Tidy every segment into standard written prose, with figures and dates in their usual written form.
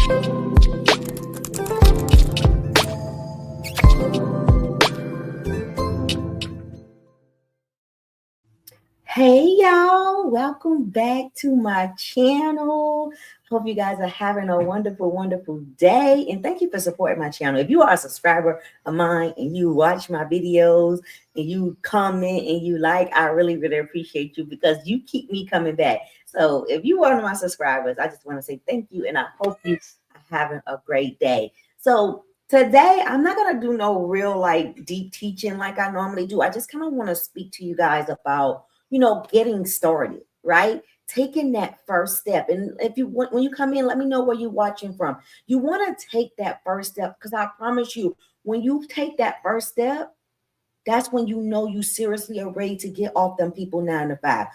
Hey y'all, welcome back to my channel. Hope you guys are having a wonderful day, and thank you for supporting my channel. If you are a subscriber of mine and you watch my videos and you comment and you like, I really appreciate you because you keep me coming back. So if you are one of my subscribers, I just want to say thank you, and I hope you are having a great day. So today I'm not gonna do no real like deep teaching like I normally do. I just kind of want to speak to you guys about getting started, right? Taking that first step. And if you when you come in, let me know where you're watching from. You want to take that first step because I promise you, when you take that first step, that's when you know you seriously are ready to get off them people 9 to 5.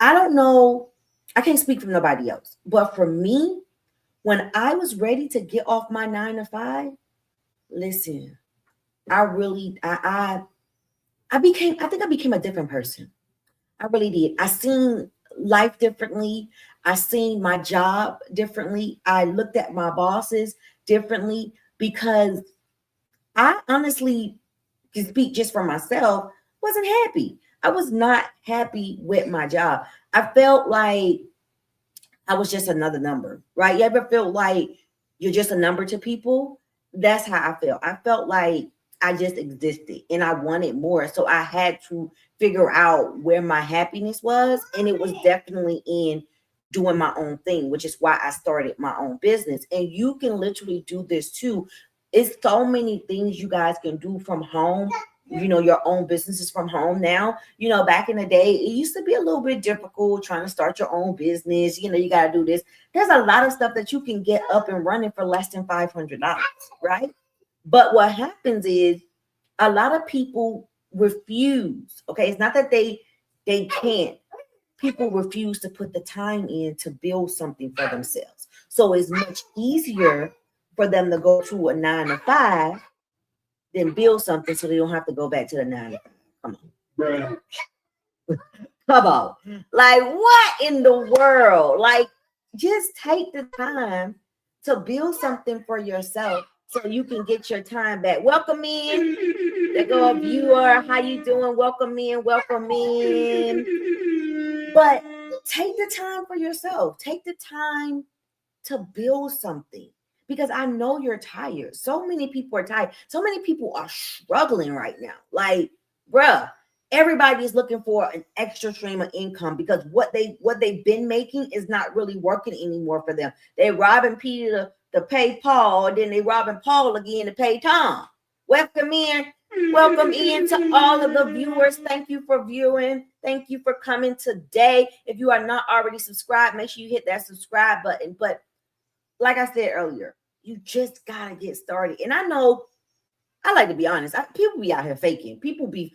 I don't know, I can't speak for nobody else, but for me, when I was ready to get off my 9 to 5, listen, I really I became I think I became a different person. I really did. I seen life differently. I seen my job differently. I looked at my bosses differently because I honestly can speak just for myself, wasn't happy. I was not happy with my job. I felt like I was just another number, right? You ever feel like you're just a number to people? That's how I felt. I felt like I just existed and I wanted more. So I had to figure out where my happiness was. And it was definitely in doing my own thing, which is why I started my own business. And you can literally do this too. It's so many things you guys can do from home. Your own businesses from home now. Back in the day, it used to be a little bit difficult trying to start your own business. You got to do this. There's a lot of stuff that you can get up and running for less than $500, right? But what happens is a lot of people refuse. Okay, it's not that they can't. People refuse to put the time in to build something for themselves. So it's much easier for them to go to a 9 to 5 than build something so they don't have to go back to the 9 to 5. Come on. Bruh. Come on. Like, what in the world? Like, just take the time to build something for yourself so you can get your time back. Welcome in. There go a viewer. How you doing? Welcome in. Welcome in. But take the time for yourself. Take the time to build something because I know you're tired. So many people are tired. So many people are struggling right now. Like, bruh, everybody is looking for an extra stream of income because what they've been making is not really working anymore for them. They're robbing Peter to pay Paul, then they robbing Paul again to pay Tom. Welcome in. Welcome in to all of the viewers. Thank you for viewing. Thank you for coming today. If you are not already subscribed, make sure you hit that subscribe button. But like I said earlier, you just gotta get started. And I know, I like to be honest, people be out here faking. People be,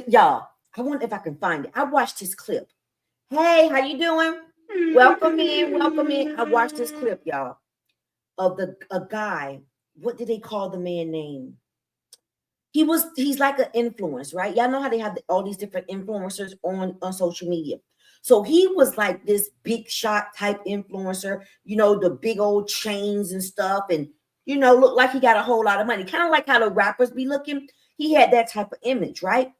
y'all, I wonder if I can find it. I watched this clip. Hey, how you doing? Welcome in, welcome in. I watched this clip, y'all, of a guy. What did they call the man name? He's like an influence, right? Y'all know how they have all these different influencers on social media. So he was like this big shot type influencer, the big old chains and stuff, and look like he got a whole lot of money, kind of like how the rappers be looking. He had that type of image, right?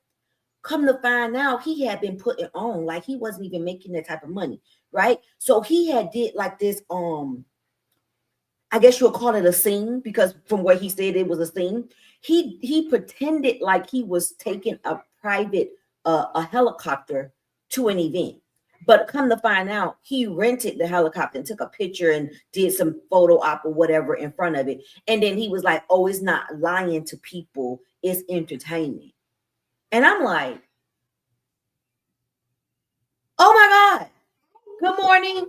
Come to find out, he had been putting on like he wasn't even making that type of money, right? So he had did like this I guess you'll call it a scene because from what he said, it was a scene. He pretended like he was taking a private a helicopter to an event. But come to find out, he rented the helicopter and took a picture and did some photo op or whatever in front of it. And then he was like, oh, it's not lying to people, it's entertainment. And I'm like, oh my God. Good morning.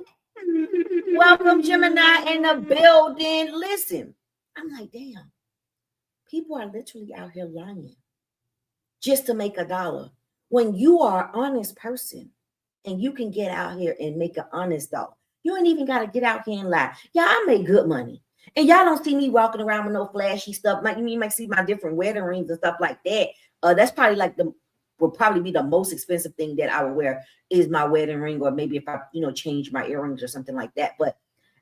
Welcome, Gemini, in the building. Listen, I'm like, damn. People are literally out here lying just to make $1. When you are an honest person and you can get out here and make an honest dollar, you ain't even got to get out here and lie. Yeah, I make good money. And y'all don't see me walking around with no flashy stuff. You might see my different wedding rings and stuff like that. That's probably like will probably be the most expensive thing that I would wear is my wedding ring, or maybe if I, change my earrings or something like that. But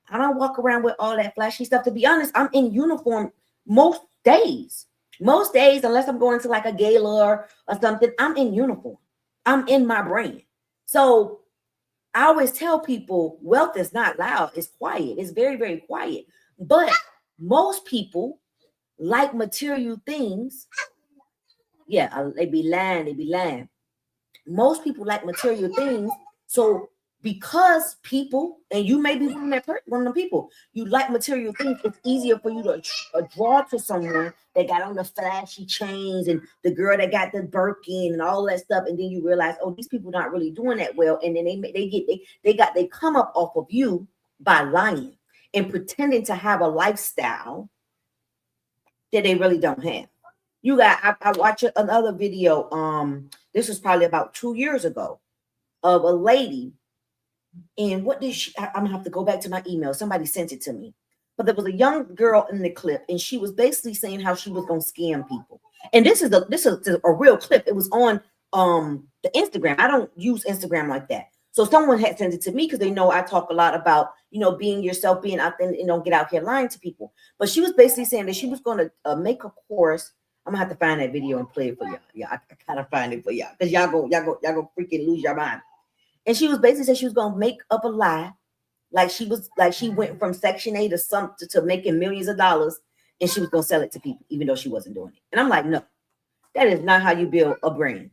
I don't walk around with all that flashy stuff. To be honest, I'm in uniform most days. Most days, unless I'm going to like a gala or something, I'm in uniform. I'm in my brand. So I always tell people wealth is not loud, it's quiet. It's very, very quiet. But most people like material things. Yeah, they be lying. Most people like material things. So because people, and you may be one of the people, you like material things, it's easier for you to draw to someone that got on the flashy chains and the girl that got the Birkin and all that stuff, and then you realize, oh, these people not really doing that well, and then they come up off of you by lying and pretending to have a lifestyle that they really don't have. You got, I watched another video. This was probably about 2 years ago, of a lady. And what did she? I'm gonna have to go back to my email. Somebody sent it to me. But there was a young girl in the clip, and she was basically saying how she was gonna scam people. And this is a real clip. It was on the Instagram. I don't use Instagram like that. So someone had sent it to me because they know I talk a lot about, being yourself, being out there, and don't get out here lying to people. But she was basically saying that she was going to make a course. I'm gonna have to find that video and play it for y'all. Yeah, I gotta find it for y'all because y'all go freaking lose your mind. And she was basically saying she was gonna make up a lie, like she went from Section 8 to making millions of dollars, and she was gonna sell it to people, even though she wasn't doing it. And I'm like, no, that is not how you build a brand.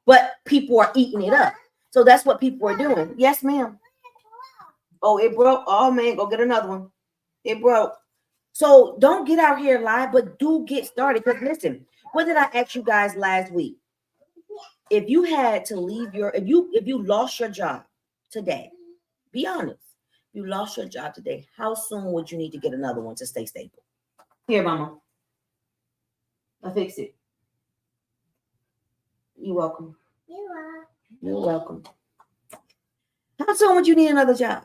But people are eating it up, so that's what people are doing. Yes, ma'am. Oh, it broke. Oh man, go get another one. It broke. So don't get out here and lie, but do get started. Because listen, what did I ask you guys last week? If you had to leave if you lost your job today, be honest. If you lost your job today, how soon would you need to get another one to stay stable? Here, mama. I'll fix it. You're welcome. You're welcome. How soon would you need another job?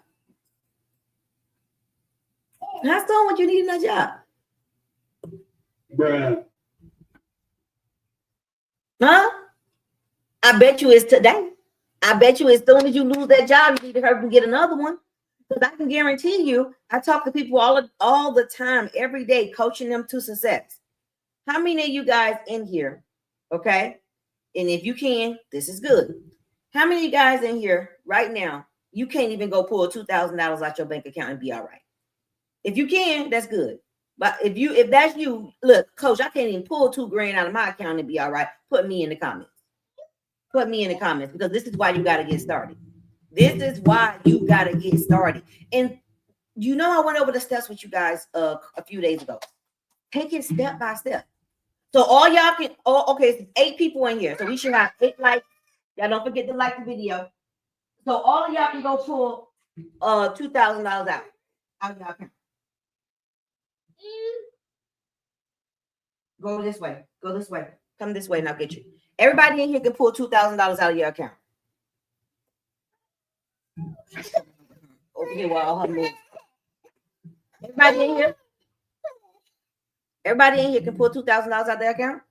How soon would you need another job? Bruh. Huh? I bet you it's today. I bet you as soon as you lose that job, you need to hurry and get another one. Because I can guarantee you, I talk to people all the time, every day, coaching them to success. How many of you guys in here? Okay. And if you can, this is good. How many of you guys in here right now, you can't even go pull $2,000 out your bank account and be all right? If you can, that's good. But if that's you, look, coach, I can't even pull $2,000 out of my account and be all right. Put me in the comments. Put me in the comments, because this is why you got to get started. This is why you got to get started. And I went over the steps with you guys a few days ago. Take it step by step. So all y'all can, okay, it's 8 people in here. So we should have 8 likes. Y'all don't forget to like the video. So all of y'all can go pull $2,000 out of y'all account. Go this way. Go this way. Come this way and I'll get you. Everybody in here can pull $2,000 out of your account. Over here while her move. Everybody in here? Everybody in here can pull $2,000 out of their account?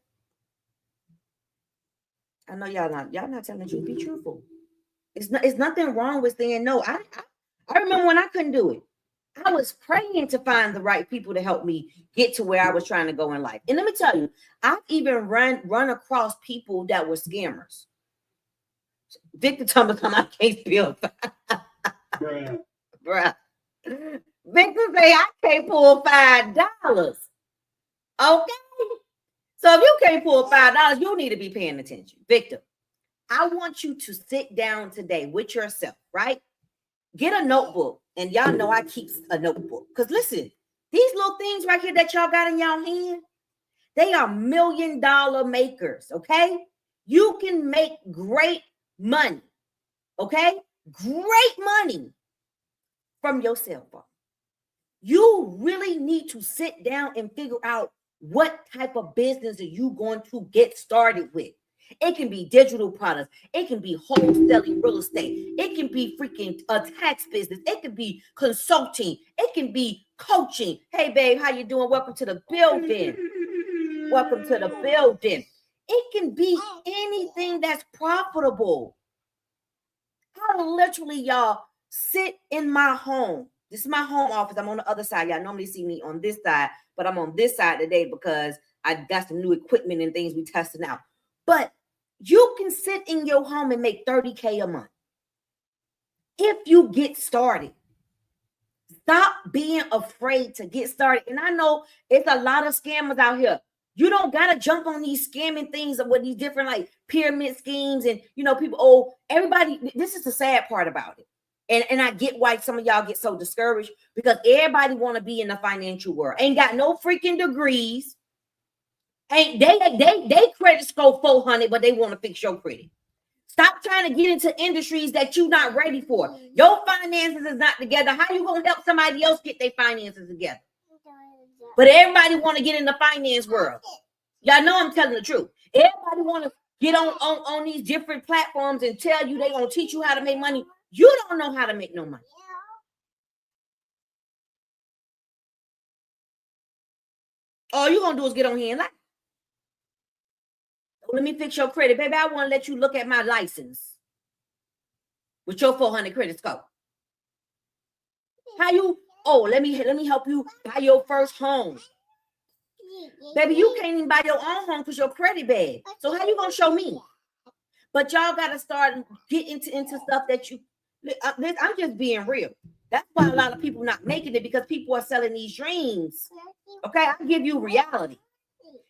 I know y'all not telling the truth. Be truthful. It's nothing wrong with saying no. I remember when I couldn't do it. I was praying to find the right people to help me get to where I was trying to go in life. And let me tell you, I've even run across people that were scammers. Victor told me I can't spill. Bruh. Victor say I can't pull $5. Okay. So if you can't pull $5, you need to be paying attention. Victor, I want you to sit down today with yourself, right? Get a notebook. And y'all know I keep a notebook. Because listen, these little things right here that y'all got in y'all hand, they are $1 million makers, okay? You can make great money, okay? Great money from your cell phone. You really need to sit down and figure out what type of business are you going to get started with. It can be digital products. It can be wholesaling real estate. It can be freaking a tax business. It can be consulting. It can be coaching. Hey, babe, how you doing? Welcome to the building. Welcome to the building. It can be anything that's profitable. I literally, y'all, sit in my home This is my home office. I'm on the other side. Y'all normally see me on this side, but I'm on this side today because I got some new equipment and things we testing out. But you can sit in your home and make $30K a month if you get started. Stop being afraid to get started. And I know it's a lot of scammers out here. You don't gotta jump on these scamming things with these different like pyramid schemes and people. Everybody. This is the sad part about it. And I get why some of y'all get so discouraged because everybody want to be in the financial world. Ain't got no freaking degrees. Ain't they credit score 400, but they want to fix your credit. Stop trying to get into industries that you're not ready for. Your finances is not together. How you gonna help somebody else get their finances together? But everybody want to get in the finance world. Y'all know I'm telling the truth. Everybody want to get on these different platforms and tell you they gonna teach you how to make money. You don't know how to make no money. All you gonna do is get on here and lie. Let me fix your credit, baby. I want to let you look at my license with your 400 credit score. How you? Oh, let me help you buy your first home, baby. You can't even buy your own home because your credit bad. So how you gonna show me? But y'all gotta start getting into stuff that you. I'm just being real. That's why a lot of people not making it because people are selling these dreams. Okay, I give you reality.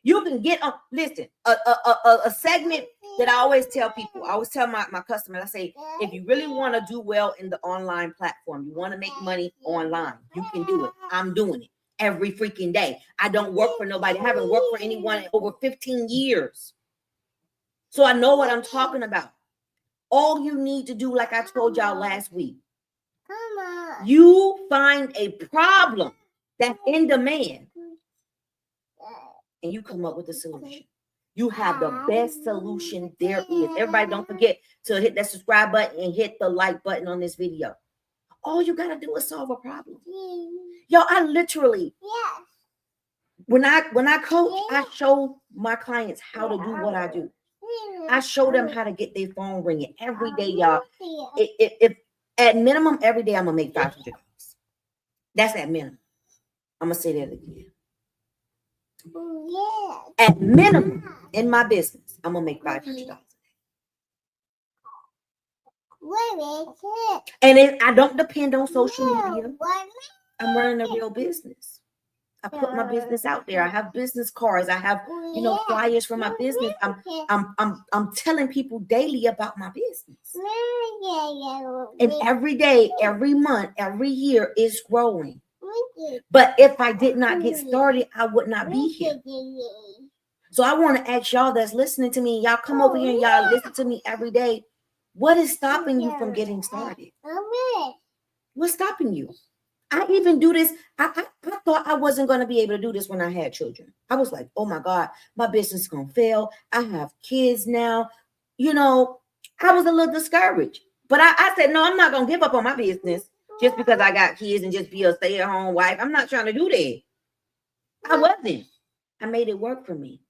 You can get on. Listen, a segment that I always tell people. I always tell my customers. I say, if you really want to do well in the online platform, you want to make money online, you can do it. I'm doing it every freaking day. I don't work for nobody. I haven't worked for anyone in over 15 years. So I know what I'm talking about. All you need to do, like I told y'all last week, you find a problem that's in demand and you come up with a solution. You have the best solution there is. Everybody don't forget to hit that subscribe button and hit the like button on this video. All you got to do is solve a problem. Yo, I literally, when I coach, I show my clients how to do what I do. I show them how to get their phone ringing every day, y'all. If at minimum every day I'm gonna make $500. That's at minimum. I'm gonna say that again. At minimum in my business, I'm gonna make $500. And I don't depend on social media. I'm running a real business. I put my business out there. I have business cards. I have, flyers for my business. I'm telling people daily about my business. And every day, every month, every year is growing. But if I did not get started, I would not be here. So I want to ask y'all that's listening to me, y'all come over here and y'all listen to me every day. What is stopping you from getting started? What's stopping you? I even do this. I thought I wasn't going to be able to do this when I had children. I was like, oh my God, my business is going to fail. I have kids now. I was a little discouraged. But I said, no, I'm not going to give up on my business just because I got kids and just be a stay-at-home wife. I'm not trying to do that. I wasn't. I made it work for me.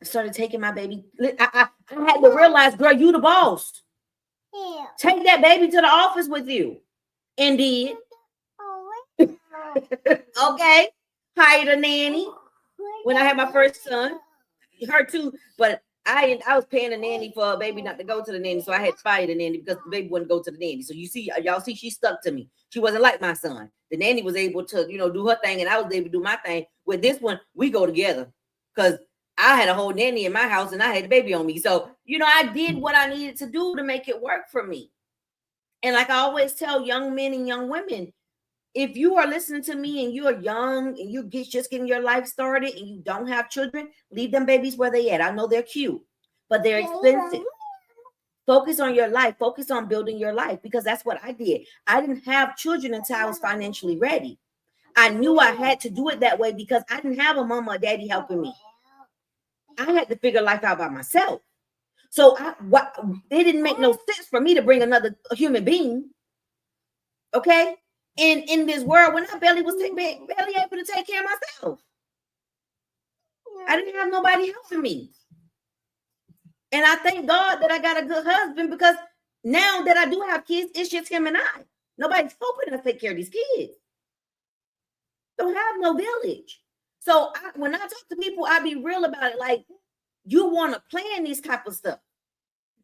I started taking my baby. I had to realize, girl, you the boss. Yeah. Take that baby to the office with you. And did. Okay. Hired a nanny when I had my first son. Her too. But I was paying a nanny for a baby not to go to the nanny. So I had to fire the nanny because the baby wouldn't go to the nanny. So y'all see, she stuck to me. She wasn't like my son. The nanny was able to, do her thing. And I was able to do my thing. With this one, we go together. Because I had a whole nanny in my house and I had the baby on me. So, I did what I needed to do to make it work for me. And like I always tell young men and young women, if you are listening to me and you are young and you just getting your life started and you don't have children, leave them babies where they at. I know they're cute, but they're expensive. Focus on your life. Focus on building your life because that's what I did. I didn't have children until I was financially ready. I knew I had to do it that way because I didn't have a mama or daddy helping me. I had to figure life out by myself. So it didn't make no sense for me to bring another human being. Okay. And in this world, when I barely able to take care of myself, I didn't have nobody helping me. And I thank God that I got a good husband because now that I do have kids, it's just him and I. Nobody's helping us take care of these kids. Don't have no village. So when I talk to people, I be real about it. Like, you want to plan this type of stuff.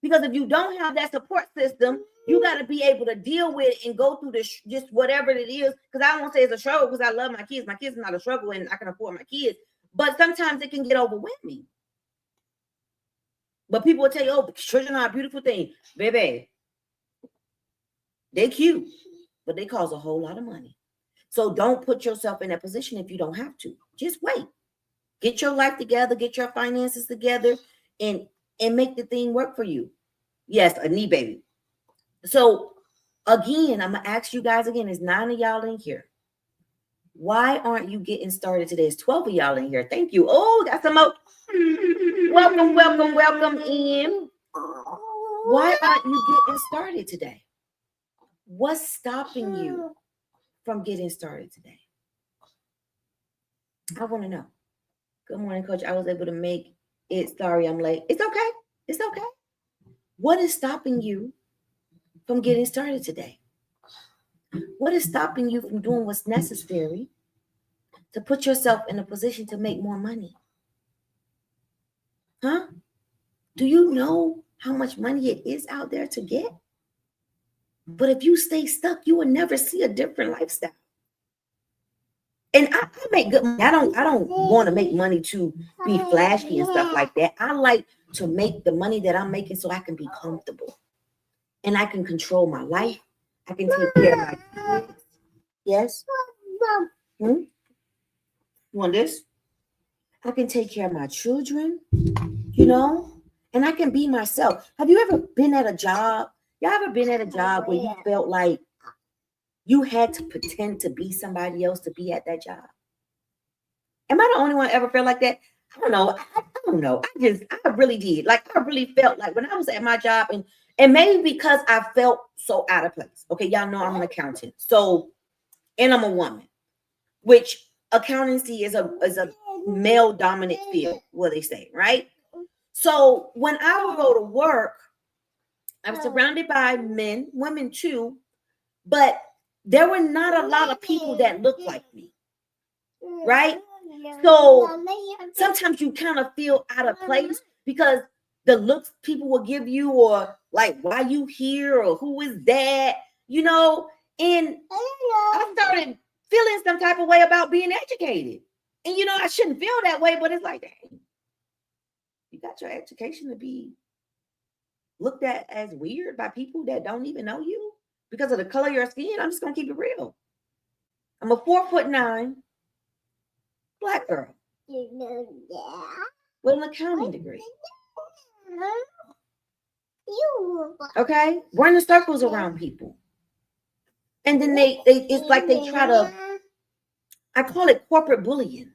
Because if you don't have that support system, you got to be able to deal with it and go through this, just whatever it is. Because I don't want to say it's a struggle, because I love my kids. My kids are not a struggle, and I can afford my kids. But sometimes it can get overwhelming. But people will tell you, oh, children are a beautiful thing. Baby, they cute, but they cause a whole lot of money. So don't put yourself in that position if you don't have to. Just wait. Get your life together, get your finances together, and make the thing work for you. Yes, a knee baby. So again, I'm gonna ask you guys again. There's 9 of y'all in here. Why aren't you getting started today? There's 12 of y'all in here. Thank you. Oh, got some more. Welcome in. Why aren't you getting started today? What's stopping you from getting started today? I want to know. Good morning, Coach. I was able to make it. Sorry, I'm late. It's okay. It's okay. What is stopping you from getting started today? What is stopping you from doing what's necessary to put yourself in a position to make more money? Huh? Do you know how much money it is out there to get? But if you stay stuck, you will never see a different lifestyle. And I make good money. I don't want to make money to be flashy and stuff like that. I like to make the money that I'm making so I can be comfortable. And I can control my life. I can take care of my kids. Yes? You want this? I can take care of my children, and I can be myself. Have you ever been at a job? Y'all ever been at a job where you felt like you had to pretend to be somebody else to be at that job? Am I the only one ever felt like that? I don't know. I don't know. I really did. Like, I really felt like when I was at my job, and maybe because I felt so out of place. Okay, y'all know I'm an accountant. So, and I'm a woman, which accountancy is a male dominant field, what they say, right? So when I would go to work, I'm surrounded by men, women too, but there were not a lot of people that looked like me, right? So sometimes you kind of feel out of place because the looks people will give you, or like, why you here, or who is that, and I started feeling some type of way about being educated. And I shouldn't feel that way, but it's like, dang, you got your education to be looked at as weird by people that don't even know you because of the color of your skin. I'm just gonna keep it real. I'm a 4'9" Black girl with an accounting degree. Okay, running circles around people, and then they it's like they try to. I call it corporate bullying.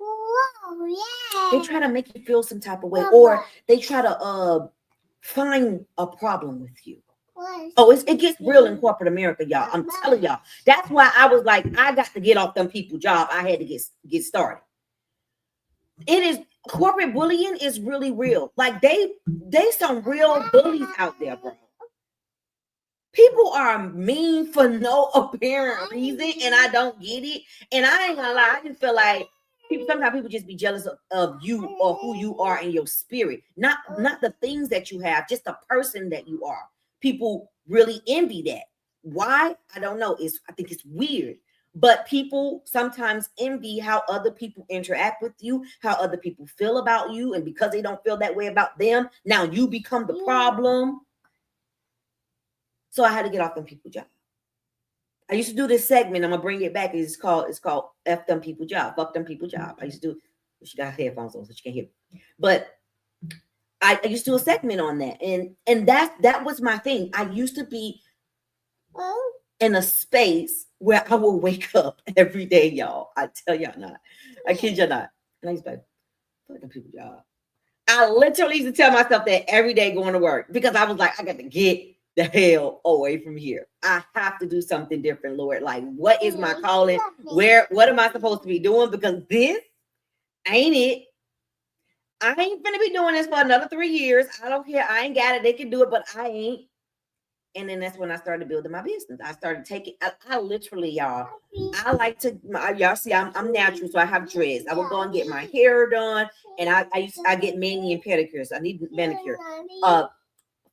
They try to make you feel some type of way, or they try to find a problem with you. Oh, it gets real in corporate America, y'all. I'm telling y'all. That's why I was like, I got to get off them people job. I had to get started. It is, corporate bullying is really real. Like, they some real bullies out there, bro. People are mean for no apparent reason, and I don't get it. And I ain't gonna lie, I just feel like sometimes people just be jealous of you or who you are in your spirit, not the things that you have, just the person that you are. People really envy that. Why? I don't know. I think it's weird. But people sometimes envy how other people interact with you, how other people feel about you, and because they don't feel that way about them, now you become the problem. So I had to get off them people job. I used to do this segment. I'm gonna bring it back. It's called F them people job. Fuck them people job. I used to do. She got headphones on so she can't hear. But I used to do a segment on that, and that was my thing. I used to be in a space where I will wake up every day, y'all. I tell y'all not. I kid you not. And I used to be like, fuck them people job. I literally used to tell myself that every day going to work because I was like, I got to get the hell away from here. I have to do something different, Lord. Like, what is my calling? What am I supposed to be doing? Because this ain't it. I ain't gonna be doing this for another 3 years. I don't care. I ain't got it. They can do it, but I ain't. And then that's when I started building my business. I started taking, I literally, y'all, I like to, y'all see, I'm natural, so I have dreads. I would go and get my hair done, and I get mani and pedicures. I need manicure.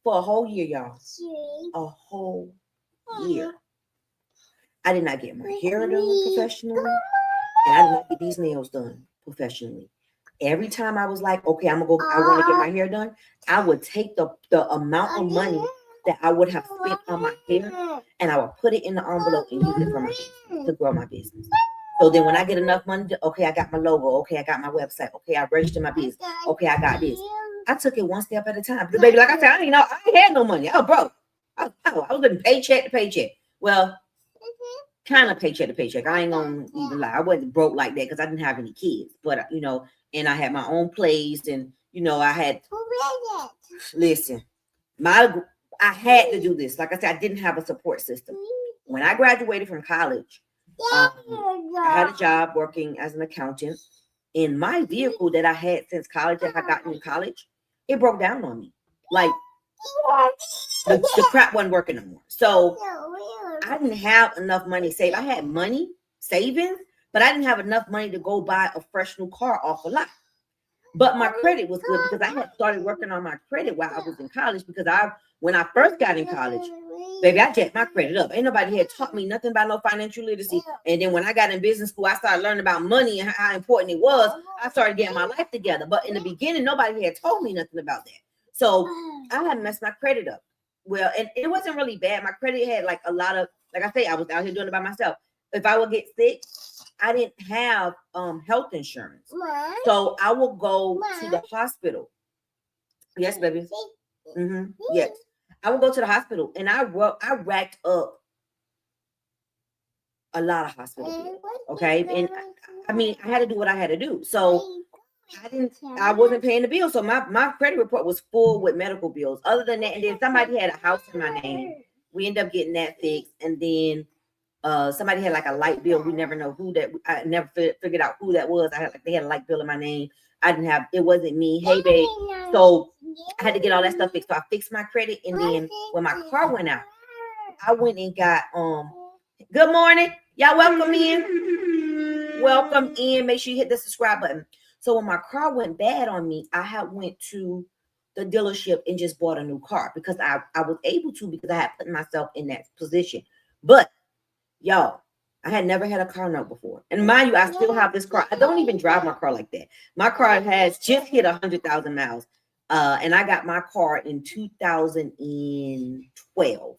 For a whole year, y'all. A whole year. I did not get my hair done professionally, and I did not get these nails done professionally. Every time I was like, okay, I want to get my hair done, I would take the amount of money that I would have spent on my hair, and I would put it in the envelope and use it for my business, to grow my business. So then when I get enough money, okay, I got my logo, okay, I got my website, okay, I registered my business, okay, I got this. I took it one step at a time. But baby, like I said, I ain't had no money. I was broke. I was living paycheck to paycheck. Well, kind of paycheck to paycheck. I ain't gonna even lie. I wasn't broke like that because I didn't have any kids. But and I had my own place, and I had. Listen, I had to do this. Like I said, I didn't have a support system. When I graduated from college, I had a job working as an accountant. In my vehicle that I had since college, that I got in college, it broke down on me. Like the crap wasn't working no more. So I didn't have enough money saved. I had money savings, but I didn't have enough money to go buy a fresh new car off a lot. But my credit was good because I had started working on my credit while I was in college. Because when I first got in college, baby, I jacked my credit up. Ain't nobody had taught me nothing about no financial literacy. And then when I got in business school, I started learning about money and how important it was. I started getting my life together. But in the beginning, nobody had told me nothing about that. So I had messed my credit up. Well, and it wasn't really bad. My credit had like a lot of, like I say, I was out here doing it by myself. If I would get sick, I didn't have health insurance. So I would go to the hospital. Yes, baby. Mm-hmm. Yes. I would go to the hospital, and I racked up a lot of hospital bills. Okay. And I had to do what I had to do. So I wasn't paying the bill. So my credit report was full with medical bills. Other than that, and then somebody had a house in my name. We ended up getting that fixed. And then somebody had like a light bill. We never know who that. I never figured out who that was. They had a light bill in my name. It wasn't me. Hey, babe. So I had to get all that stuff fixed. So I fixed my credit. And then when my car went out, I went and got good morning. Y'all welcome in. Welcome in. Make sure you hit the subscribe button. So when my car went bad on me, I had went to the dealership and just bought a new car because I was able to, because I had put myself in that position. But y'all, I had never had a car note before. And mind you, I still have this car. I don't even drive my car like that. My car has just hit 100,000 miles. And I got my car in 2012.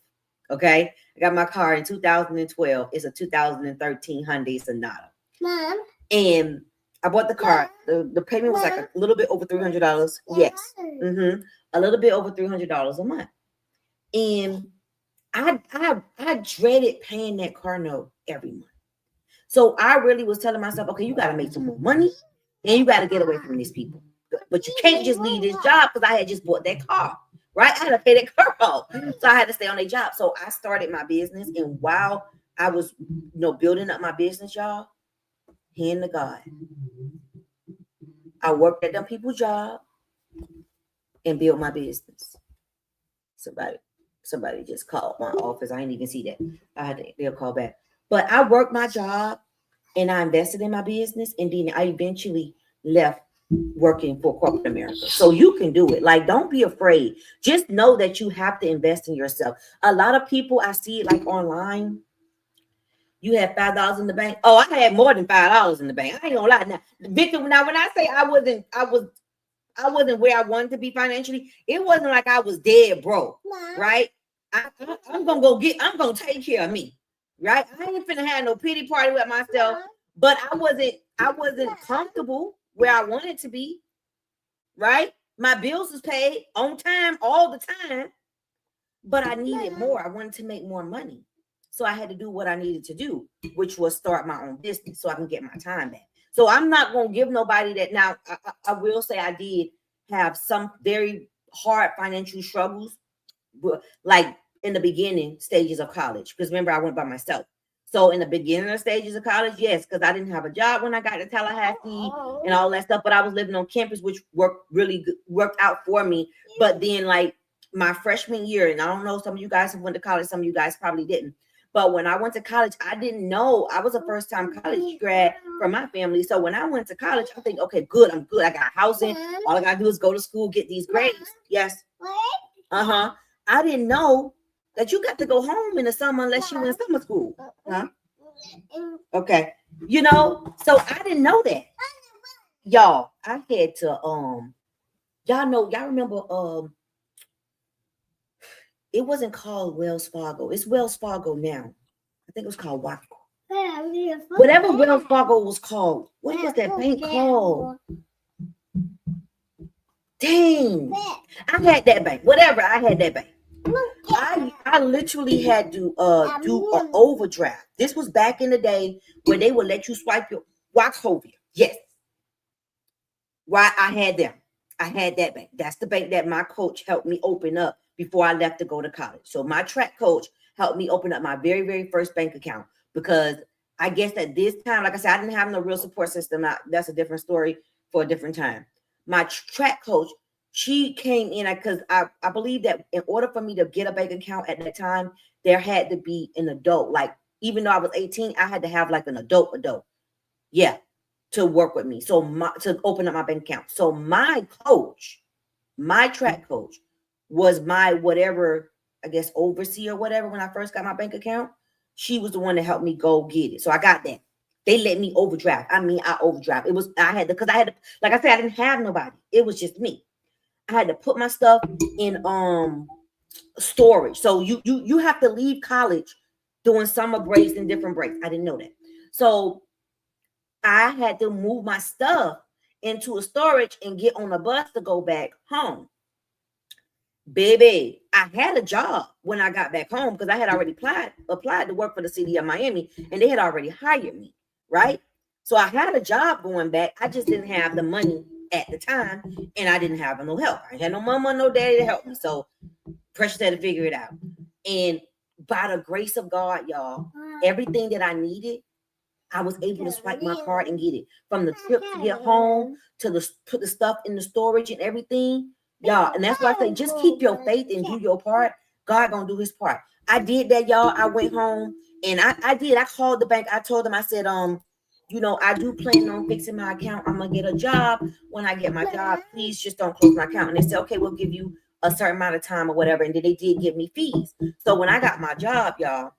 Okay. I got my car in 2012. It's a 2013 Hyundai Sonata. Mom. And I bought the car. The payment was like a little bit over $300. Yes. Mm-hmm. A little bit over $300 a month. And I dreaded paying that car note every month. So I really was telling myself, okay, you got to make some more money and you got to get away from these people. But you can't just leave this job because I had just bought that car, right? I had to pay that car off. So I had to stay on a job. So I started my business. And while I was, building up my business, y'all, hand to God, I worked at them people's job and built my business. Somebody just called my office. I didn't even see that. They'll call back. But I worked my job and I invested in my business. And then I eventually left working for corporate America. So you can do it. Like, don't be afraid. Just know that you have to invest in yourself. A lot of people, I see it like online. You had $5 in the bank. Oh, I had more than $5 in the bank. I ain't gonna lie. Now, Victor, when I say I wasn't where I wanted to be financially, it wasn't like I was dead broke, right? I'm gonna take care of me, right? I ain't finna have no pity party with myself, but I wasn't comfortable where I wanted to be, right? My bills was paid on time all the time, but I needed more. I wanted to make more money. So I had to do what I needed to do, which was start my own business so I can get my time back. So I'm not going to give nobody that. Now, I will say I did have some very hard financial struggles, like in the beginning stages of college. Because remember, I went by myself. So in the beginning stages of college, yes, because I didn't have a job when I got to Tallahassee and all that stuff. But I was living on campus, which worked out for me. But then, like, my freshman year, and I don't know, some of you guys went to college, some of you guys probably didn't. But when I went to college, I didn't know. I was a first-time college grad for my family. So when I went to college, I think, okay, good, I'm good. I got housing. All I gotta do is go to school, get these grades. Yes. Uh-huh. I didn't know that you got to go home in the summer unless you went in summer school. Huh? Okay. You know, so I didn't know that. Y'all, I had to y'all remember it wasn't called Wells Fargo. It's Wells Fargo now. I think it was called Waco. Whatever Wells Fargo was called. What was that bank called? Dang. I had that bank. Whatever, I had that bank. I literally had to do an overdraft. This was back in the day where they would let you swipe your Wachovia. Yes. Why I had them. I had that bank. That's the bank that my coach helped me open up before I left to go to college. So my track coach helped me open up my very, very first bank account, because I guess at this time, like I said, I didn't have no real support system. That's a different story for a different time. My track coach, she came in because I believe that in order for me to get a bank account at that time, there had to be an adult. Like, even though I was 18, I had to have like an adult. Yeah. To work with me. So to open up my bank account. So my coach, my track coach, was my whatever, I guess, overseer or whatever when I first got my bank account. She was the one that helped me go get it. So I got that. They let me overdraft. I mean, I overdraft. It was, I had to, because I had to, like I said, I didn't have nobody. It was just me. I had to put my stuff in storage. So you have to leave college doing summer breaks and different breaks. I didn't know that. So I had to move my stuff into a storage and get on a bus to go back home. Baby, I had a job when I got back home because I had already applied to work for the city of Miami, and they had already hired me, right? So I had a job going back. I just didn't have the money at the time, and I didn't have no help. I had no mama, no daddy to help me. So Precious had to figure it out. And by the grace of God, y'all, everything that I needed, I was able to swipe my card and get it. From the trip to get home to put the stuff in the storage and everything, y'all. And that's why I say, just keep your faith and do your part. God gonna do his part. I did that, y'all. I went home and I did. I called the bank. I told them, I said, you know, I do plan on fixing my account. I'm gonna get a job. When I get my job, please just don't close my account. And they said, okay, we'll give you a certain amount of time or whatever. And then they did give me fees. So when I got my job, y'all,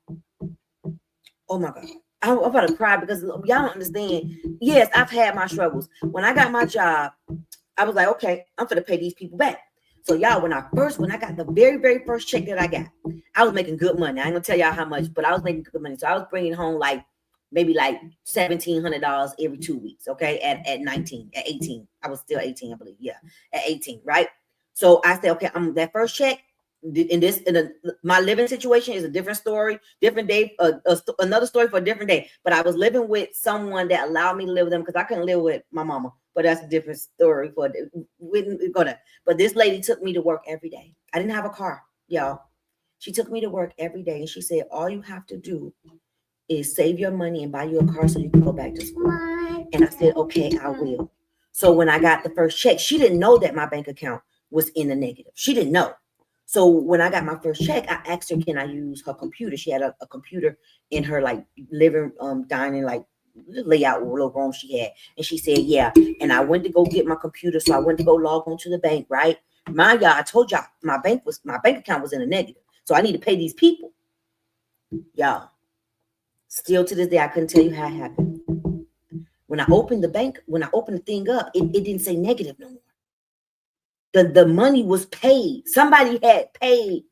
oh my God, I'm about to cry because y'all don't understand. Yes, I've had my struggles. When I got my job, I was like, okay, I'm gonna pay these people back. So y'all, when I got the very, very first check that I got, I was making good money. I ain't gonna tell y'all how much, but I was making good money. So I was bringing home like maybe like $1,700 every 2 weeks. Okay, at 18, I was still 18, I believe. Yeah, at 18, right? So I said, okay, I'm that first check. My living situation is a different story, different day, another story for a different day. But I was living with someone that allowed me to live with them because I couldn't live with my mama. But that's a different story for But this lady took me to work every day. I didn't have a car, y'all. She took me to work every day, and she said, all you have to do is save your money and buy you a car so you can go back to school. And I said, okay, I will. So when I got the first check, she didn't know that my bank account was in the negative. She didn't know. So when I got my first check, I asked her, can I use her computer? She had a computer in her like living, dining, like layout little room she had. And she said, yeah. And I went to go get my computer. So I went to go log on to the bank, right? Y'all, I told y'all my bank account was in a negative. So I need to pay these people. Y'all, still to this day, I couldn't tell you how it happened. When I opened the thing up, it didn't say negative no more. The money was paid. Somebody had paid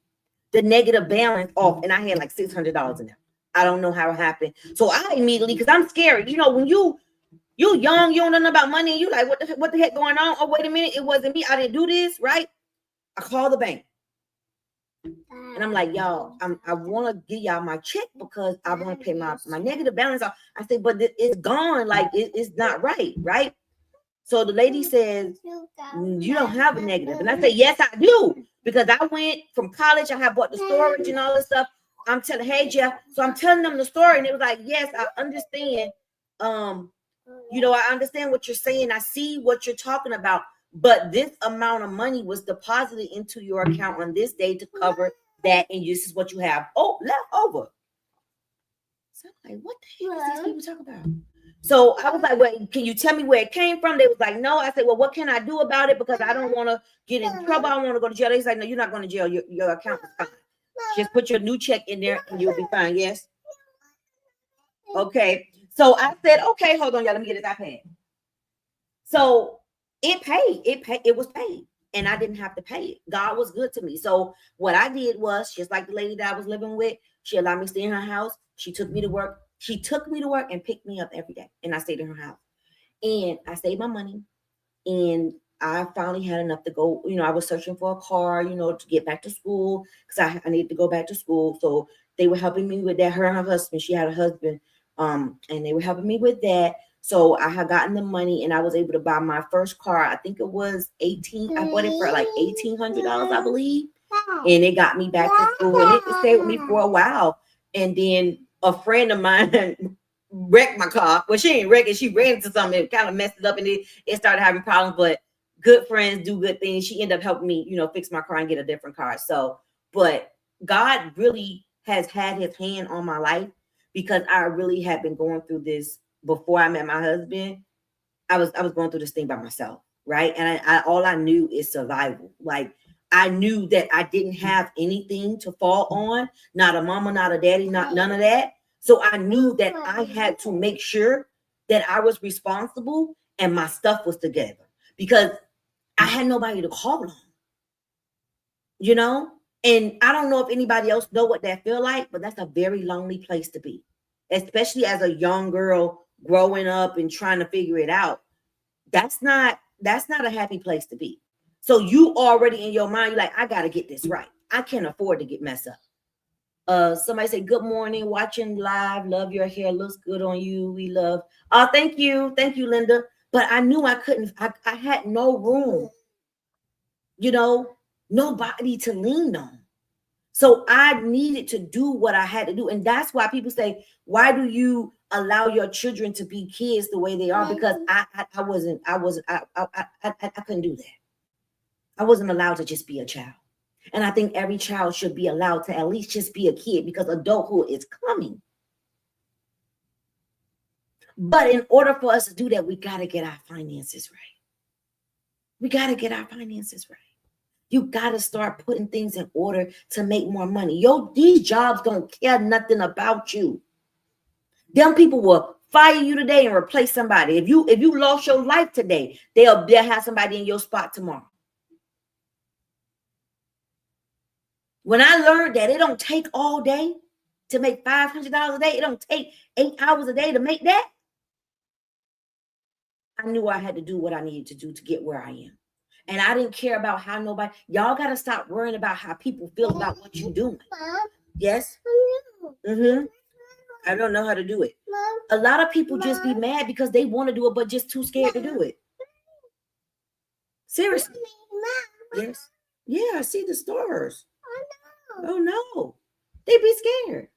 the negative balance off, and I had like $600 in there. I don't know how it happened. So I immediately, because I'm scared. You know, when you young, you don't know nothing about money, and you like, what the heck going on? Oh, wait a minute, it wasn't me. I didn't do this, right? I called the bank. And I'm like, y'all, I want to give y'all my check because I want to pay my negative balance off. I said, but it's gone. Like, it's not right, right? So the lady says, you don't have a negative. And I say, yes, I do. Because I went from college. I have bought the storage and all this stuff. I'm telling, hey, Jeff. So I'm telling them the story. And it was like, yes, I understand. You know, I understand what you're saying. I see what you're talking about. but this amount of money was deposited into your account on this day to cover that, and this is what you have left over. So I'm like, what the hell is these people talking about? So I was like, well, can you tell me where it came from? They was like, no. I said, well, what can I do about it? Because I don't want to get in trouble. I don't want to go to jail. They like, no, you're not going to jail. Your account is fine. Just put your new check in there and you'll be fine. Yes. Okay. So I said, okay, hold on, y'all. Let me get this iPad. So it paid. It was paid. And I didn't have to pay it. God was good to me. So what I did was, just like the lady that I was living with, she allowed me to stay in her house. She took me to work. She took me to work and picked me up every day. And I stayed in her house. And I saved my money. And I finally had enough to go. I was searching for a car, to get back to school, because I needed to go back to school. So they were helping me with that. Her and her husband, she had a husband, and they were helping me with that. So I had gotten the money and I was able to buy my first car. I think it was I bought it for like $1,800, I believe. And it got me back to school and it stayed with me for a while. And then a friend of mine wrecked my car. Well, she ain't wrecked it. She ran into something and kind of messed it up, and it started having problems. But good friends do good things. She ended up helping me, fix my car and get a different car. So, but God really has had his hand on my life, because I really had been going through this before I met my husband. I was going through this thing by myself, right? And I all I knew is survival. Like, I knew that I didn't have anything to fall on, not a mama, not a daddy, not none of that. So I knew that I had to make sure that I was responsible and my stuff was together, because I had nobody to call on, And I don't know if anybody else know what that feel like, but that's a very lonely place to be, especially as a young girl growing up and trying to figure it out. That's not a happy place to be. So you already in your mind, you're like, I gotta get this right. I can't afford to get messed up. Somebody say, good morning, watching live, love your hair, looks good on you. We love. Oh, thank you, Linda. But I knew I couldn't. I had no room, nobody to lean on. So I needed to do what I had to do. And that's why people say, why do you allow your children to be kids the way they are? Because I couldn't do that. I wasn't allowed to just be a child. And I think every child should be allowed to at least just be a kid, because adulthood is coming. But in order for us to do that, we got to get our finances right. We got to get our finances right. You got to start putting things in order to make more money. These jobs don't care nothing about you. Them people will fire you today and replace somebody. If you lost your life today, they'll have somebody in your spot tomorrow. When I learned that it don't take all day to make $500 a day, it don't take 8 hours a day to make that, I knew I had to do what I needed to do to get where I am. And I didn't care about how nobody. Y'all got to stop worrying about how people feel about what you're doing. Yes? I don't know how to do it. A lot of people just be mad because they want to do it, but just too scared to do it. Seriously. Yes. Yeah, I see the stars. Oh no. They be scared.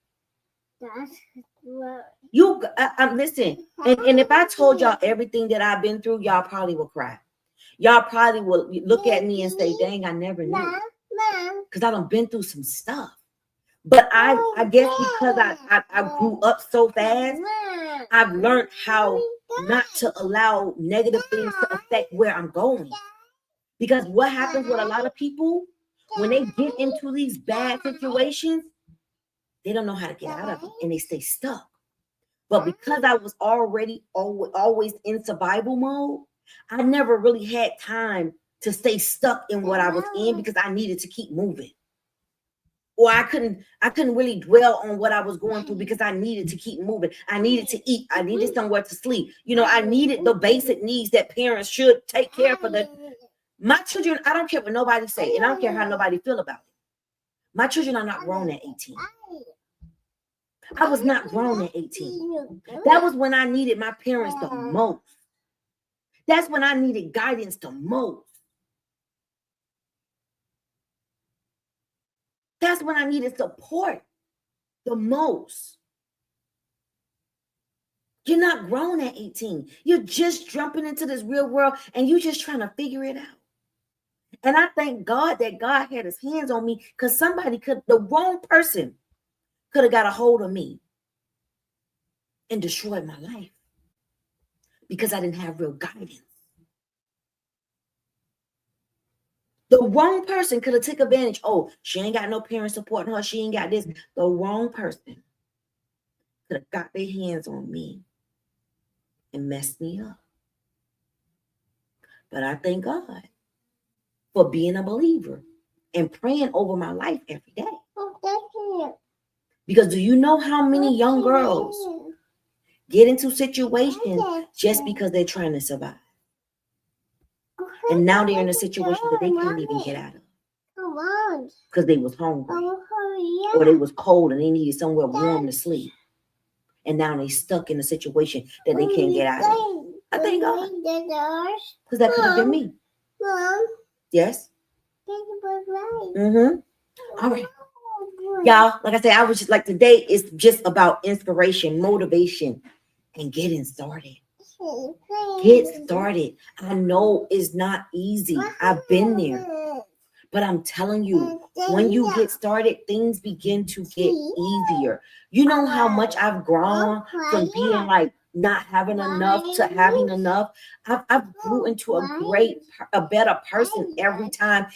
Listen, and if I told y'all everything that I've been through, y'all probably will cry. Y'all probably will look at me and say, dang, I never knew. Because I done been through some stuff. But I guess because I grew up so fast, I've learned how not to allow negative things to affect where I'm going. Because what happens with a lot of people, when they get into these bad situations, they don't know how to get out of it and they stay stuck. But because I was already always in survival mode, I never really had time to stay stuck in what I was in, because I needed to keep moving. Or I couldn't really dwell on what I was going through, because I needed to keep moving. I needed to eat. I needed somewhere to sleep. I needed the basic needs that parents should take care of for my children. I don't care what nobody say, and I don't care how nobody feel about it. My children are not grown at 18. I was not grown at 18. That was when I needed my parents the most. That's when I needed guidance the most. That's when I needed support the most. You're not grown at 18. You're just jumping into this real world and you're just trying to figure it out. And I thank God that God had his hands on me, because the wrong person could have got a hold of me and destroyed my life because I didn't have real guidance. The wrong person could have took advantage. Oh, she ain't got no parents supporting her. She ain't got this. The wrong person could have got their hands on me and messed me up. But I thank God for being a believer and praying over my life every day. Because do you know how many young girls get into situations just because they're trying to survive? And now they're in a situation that they can't even get out of. Because they was hungry. Or they was cold and they needed somewhere warm to sleep. And now they stuck in a situation that they can't get out of. I thank God. Because that could have been me. Yes? Mm-hmm. All right. Y'all, like I said, I was just like, today is just about inspiration, motivation, and getting started. Get started. I know it's not easy. I've been there. But I'm telling you, when you get started, things begin to get easier. You know how much I've grown from being like not having enough to having enough. I've grew into a better person every time,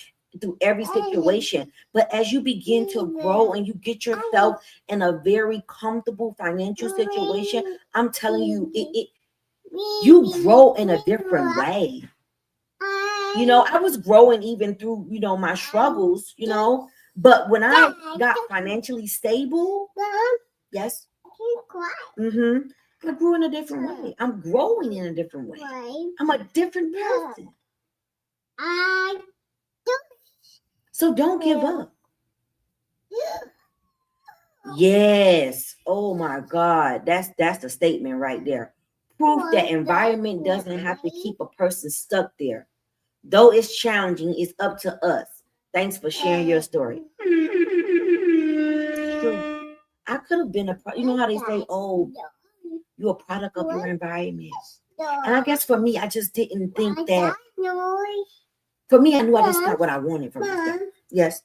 through every situation. But as you begin to grow and you get yourself in a very comfortable financial situation, I'm telling you, you grow in a different way. You know, I was growing even through, my struggles, but when I got financially stable, yes, I grew in a different way. I'm growing in a different way. I'm a different person. So don't give up. Yes. Oh my God. That's the statement right there. Proof that environment doesn't have to keep a person stuck there. Though it's challenging, it's up to us. Thanks for sharing your story. True. I could have been you know how they say, oh, you're a product of your environment. And I guess for me, I just didn't think that. For me, I knew that's not what I wanted from myself. Yes.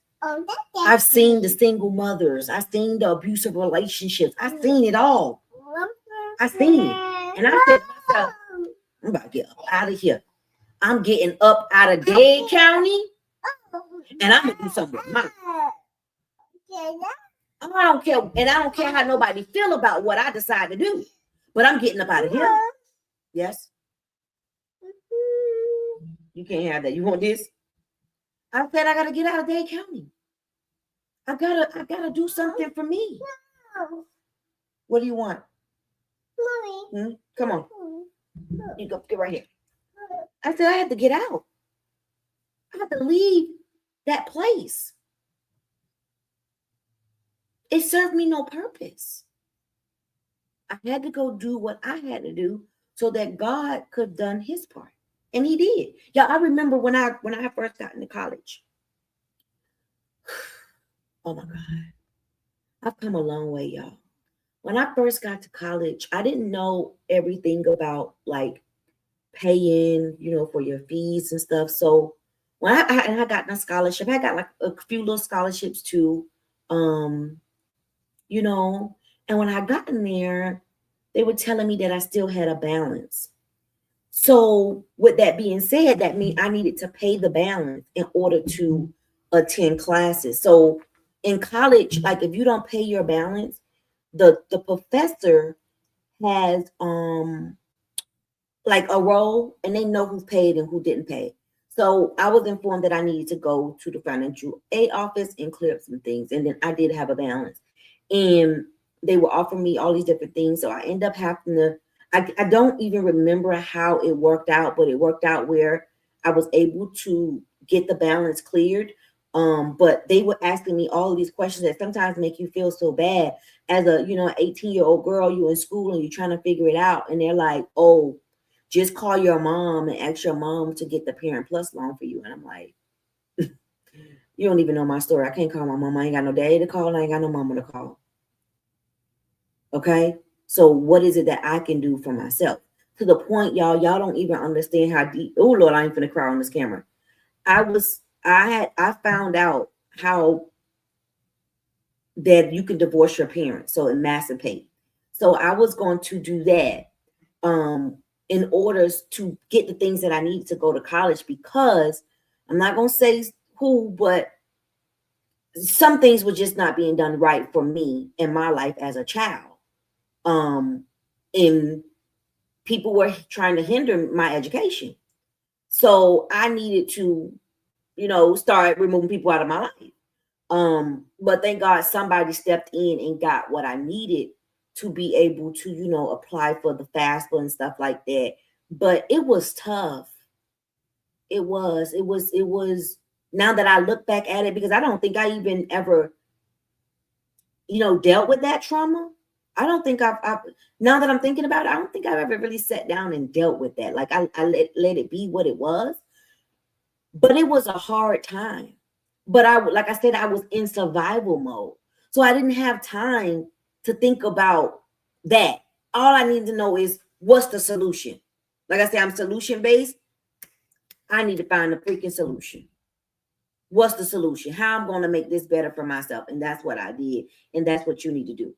I've seen the single mothers. I've seen the abusive relationships. I've seen it all. I've seen it. And I said to myself, I'm about to get up out of here. I'm getting up out of Dade County, and I'm going to do something with mine. I don't care. And I don't care how nobody feel about what I decide to do. But I'm getting up out of here. Yes. You can't have that. You want this? I said I gotta get out of Dade County. I gotta do something for me. What do you want? Mommy. Come on. You go get right here. I said I had to get out. I had to leave that place. It served me no purpose. I had to go do what I had to do so that God could have done his part. And he did. Yeah, I remember when I first got into college. Oh my God. I've come a long way, y'all. When I first got to college, I didn't know everything about like paying, for your fees and stuff. So when I got my scholarship, I got like a few little scholarships too. And when I got in there, they were telling me that I still had a balance. So with that being said, that means I needed to pay the balance in order to attend classes. So in college, like if you don't pay your balance, the professor has like a role and they know who paid and who didn't pay. So I was informed that I needed to go to the financial aid office and clear up some things. And then I did have a balance. And they were offering me all these different things. So I end up having to, I don't even remember how it worked out, but it worked out where I was able to get the balance cleared. But they were asking me all of these questions that sometimes make you feel so bad as a, 18-year-old girl, you're in school and you're trying to figure it out. And they're like, oh, just call your mom and ask your mom to get the Parent Plus loan for you. And I'm like, you don't even know my story. I can't call my mom. I ain't got no daddy to call. I ain't got no mama to call. Okay. So what is it that I can do for myself? To the point, y'all don't even understand how deep. Oh Lord, I ain't finna cry on this camera. I found out how that you can divorce your parents, so emancipate. So I was going to do that in order to get the things that I need to go to college, because I'm not going to say who, but some things were just not being done right for me in my life as a child. And people were trying to hinder my education. So I needed to, start removing people out of my life. But thank God somebody stepped in and got what I needed to be able to, apply for the FAFSA and stuff like that. But it was tough. It was now that I look back at it, because I don't think I even ever, dealt with that trauma. I don't think I've now that I'm thinking about it, I don't think I've ever really sat down and dealt with that. Like I let it be what it was. But it was a hard time. But like I said, I was in survival mode. So I didn't have time to think about that. All I need to know is, what's the solution? Like I said, I'm solution based. I need to find the freaking solution. What's the solution? How I'm going to make this better for myself. And that's what I did. And that's what you need to do.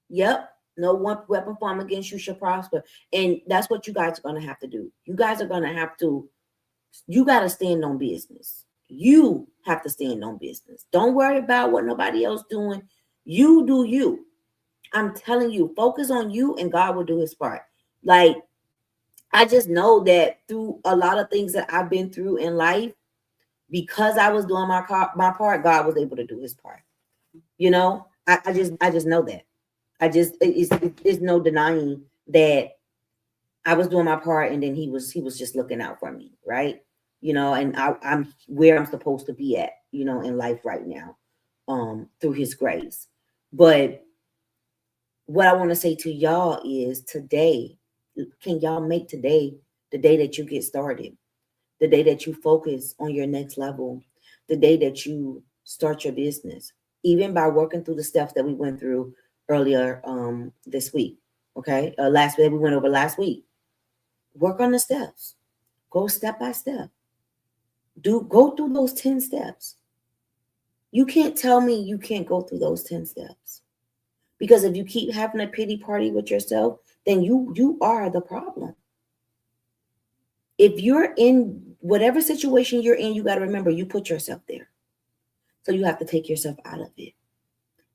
Yep. No one weapon formed against you shall prosper. And that's what you guys are going to have to do. You guys are going to have to, you got to stand on business. You have to stand on business. Don't worry about what nobody else doing. You do you. I'm telling you, focus on you and God will do his part. Like, I just know that through a lot of things that I've been through in life, because I was doing my part, God was able to do his part. I just know that. It's no denying that I was doing my part, and then he was just looking out for me, right? And I'm where I'm supposed to be at, in life right now, through his grace. But what I want to say to y'all is, today, can y'all make today the day that you get started, the day that you focus on your next level, the day that you start your business, even by working through the steps that we went through earlier this week. Okay, last week we went over last week. Work on the steps. Go step by step. Go through those 10 steps. You can't tell me you can't go through those 10 steps. Because if you keep having a pity party with yourself, then you are the problem. If you're in whatever situation you're in, you got to remember, you put yourself there. So you have to take yourself out of it.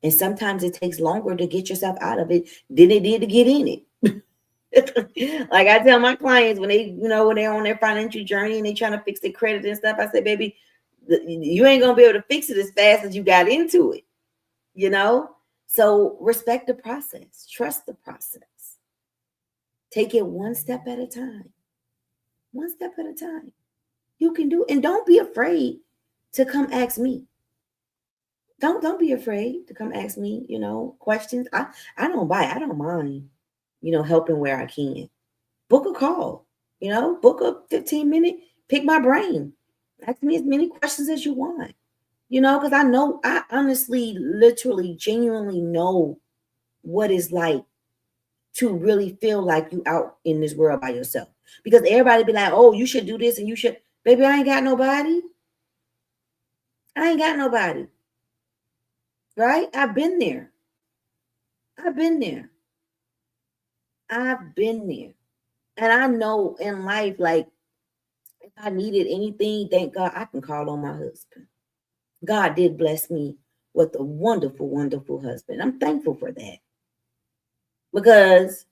And sometimes it takes longer to get yourself out of it than it did to get in it. Like I tell my clients when when they're on their financial journey and they're trying to fix their credit and stuff, I say, baby, you ain't gonna be able to fix it as fast as you got into it. So respect the process, trust the process, take it one step at a time. One step at a time. You can do, and don't be afraid to come ask me. Don't be afraid to come ask me, questions. I don't bite. I don't mind, helping where I can. Book a call, book a 15-minute, pick my brain. Ask me as many questions as you want, because I honestly, literally, genuinely know what it's like to really feel like you out in this world by yourself. Because everybody be like, oh, you should do this and you should. Baby, I ain't got nobody. I ain't got nobody. Right? I've been there. I've been there. I've been there. And I know in life, like, if I needed anything, thank God I can call on my husband. God did bless me with a wonderful, wonderful husband. I'm thankful for that. Because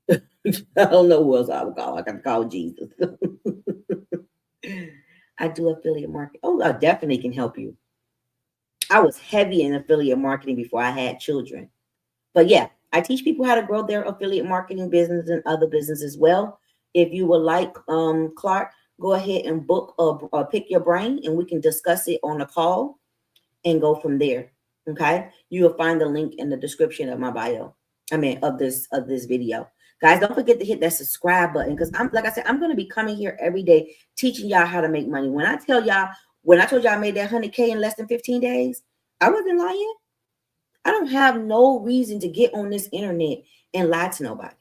I don't know who else I would call. I got to call Jesus. I do affiliate marketing. Oh, I definitely can help you. I was heavy in affiliate marketing before I had children. But yeah, I teach people how to grow their affiliate marketing business and other business as well. If you would like, Clark, go ahead and book or pick your brain, and we can discuss it on a call and go from there. Okay, you will find the link in the description of my bio. Of this video. Guys, don't forget to hit that subscribe button, because I'm going to be coming here every day teaching y'all how to make money. When I told y'all I made that 100K in less than 15 days, I wasn't lying. I don't have no reason to get on this internet and lie to nobody.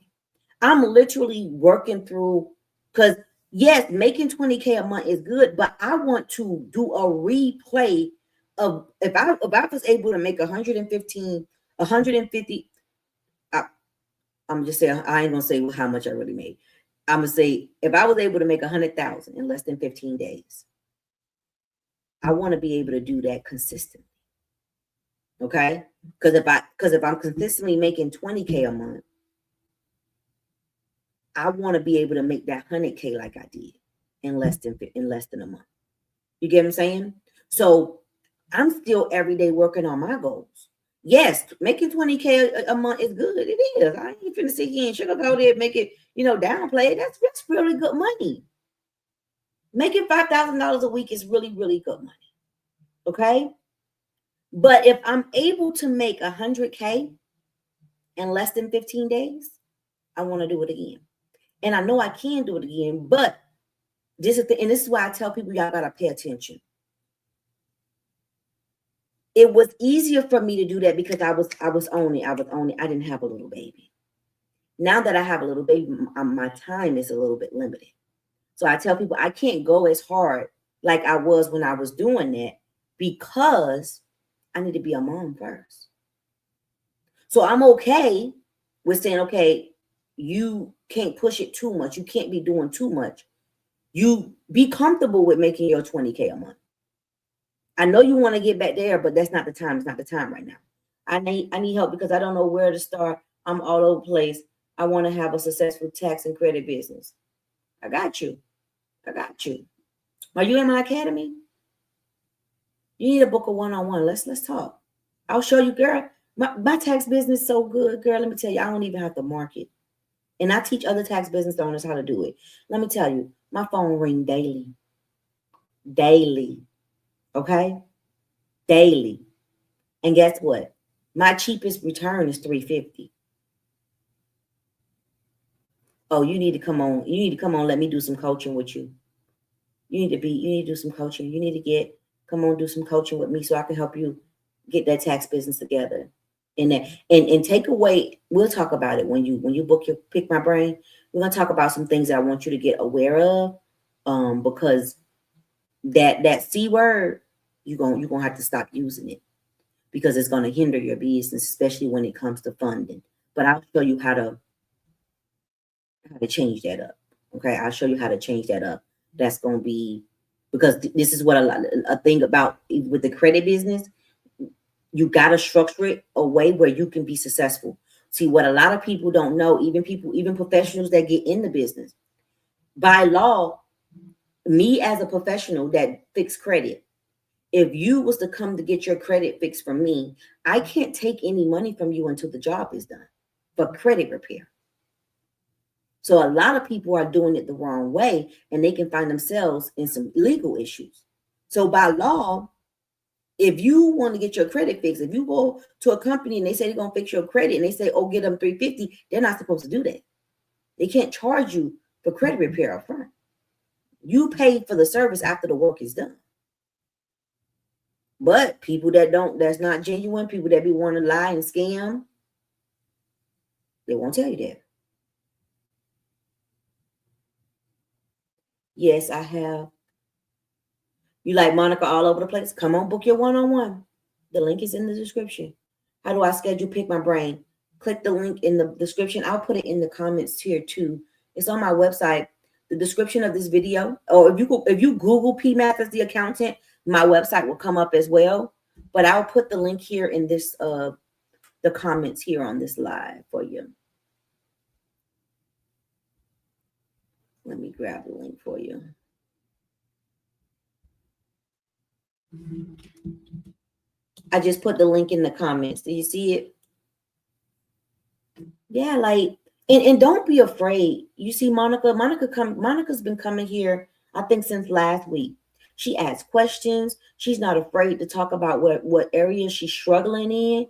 I'm literally working through, because yes, making 20K a month is good, but I want to do a replay of if I was able to make 115, 150. I'm just saying, I ain't gonna say how much I really made. I'm gonna say if I was able to make 100,000 in less than 15 days, I want to be able to do that consistently. Okay, because if I'm consistently making 20K a month, I want to be able to make that 100K like I did in less than a month. You get what I'm saying? So I'm still every day working on my goals. Yes, making 20K a month is good. It is. I ain't finna sit here and sugarcoat it, make it, downplay it. That's really good money. Making $5,000 a week is really, really good money. Okay. But if I'm able to make 100K in less than 15 days, I want to do it again. And I know I can do it again, but this is why I tell people y'all gotta pay attention. It was easier for me to do that because I was owning. I didn't have a little baby. Now that I have a little baby, my time is a little bit limited. So I tell people I can't go as hard like I was when I was doing that because I need to be a mom first. So I'm okay with saying, okay, you can't push it too much. You can't be doing too much. You be comfortable with making your 20K a month. I know you want to get back there, but that's not the time. It's not the time right now. I need help because I don't know where to start. I'm all over the place. I want to have a successful tax and credit business. I got you. I got you. Are you in my academy? You need to book a one-on-one. Let's talk. I'll show you, girl. My tax business is so good, girl. Let me tell you, I don't even have to market. And I teach other tax business owners how to do it. Let me tell you, my phone ring daily. Daily. Okay? Daily. And guess what? My cheapest return is $350. Oh, you need to come on. You need to come on. Let me do some coaching with you. You need to do some coaching. You need to come on, do some coaching with me so I can help you get that tax business together. And take away, we'll talk about it when you book your Pick My Brain. We're gonna talk about some things that I want you to get aware of. Because that C word, you're gonna have to stop using it because it's gonna hinder your business, especially when it comes to funding. But I'll show you how to change that up. Okay, I'll show you how to change that up. That's gonna be because this is what a thing about with the credit business. You got to structure it a way where you can be successful. See, what a lot of people don't know, even professionals that get in the business, by law, me as a professional that fix credit, if you was to come to get your credit fixed from me, I can't take any money from you until the job is done for credit repair. So a lot of people are doing it the wrong way and they can find themselves in some legal issues. So by law, if you want to get your credit fixed, if you go to a company and they say they're going to fix your credit and they say, oh, get them $350, they're not supposed to do that. They can't charge you for credit repair up front. You pay for the service after the work is done. But people that's not genuine, people that be wanting to lie and scam, they won't tell you that. Yes, I have. You like Monica all over the place? Come on, book your one-on-one. The link is in the description. How do I schedule Pick My Brain? Click the link in the description. I'll put it in the comments here too. It's on my website. The description of this video, or if you Google P Mathis the accountant, my website will come up as well. But I'll put the link here in this the comments here on this live for you. Let me grab the link for you. I just put the link in the comments. Do you see it? Yeah, like, and don't be afraid. You see, Monica's been coming here, I think, since last week. She asks questions. She's not afraid to talk about what areas she's struggling in.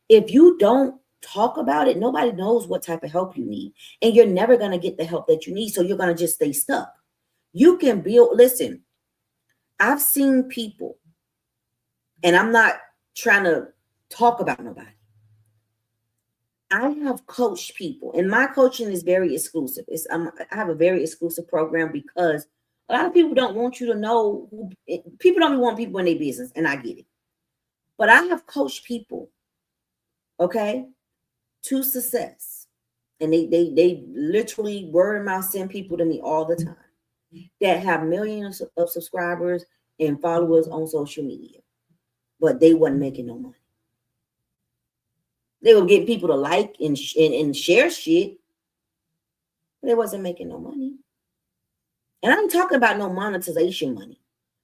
If you don't talk about it, nobody knows what type of help you need. And you're never going to get the help that you need. So you're going to just stay stuck. You can build, listen, I've seen people, and I'm not trying to talk about nobody. I have coached people, and my coaching is very exclusive. I have a very exclusive program because a lot of people don't want you to know. People don't want people in their business, and I get it. But I have coached people, okay, to success, and they literally word of mouth send people to me all the time that have millions of subscribers and followers on social media, but they wasn't making no money. They were getting people to like and share shit, but they wasn't making no money. And I'm talking about no monetization money.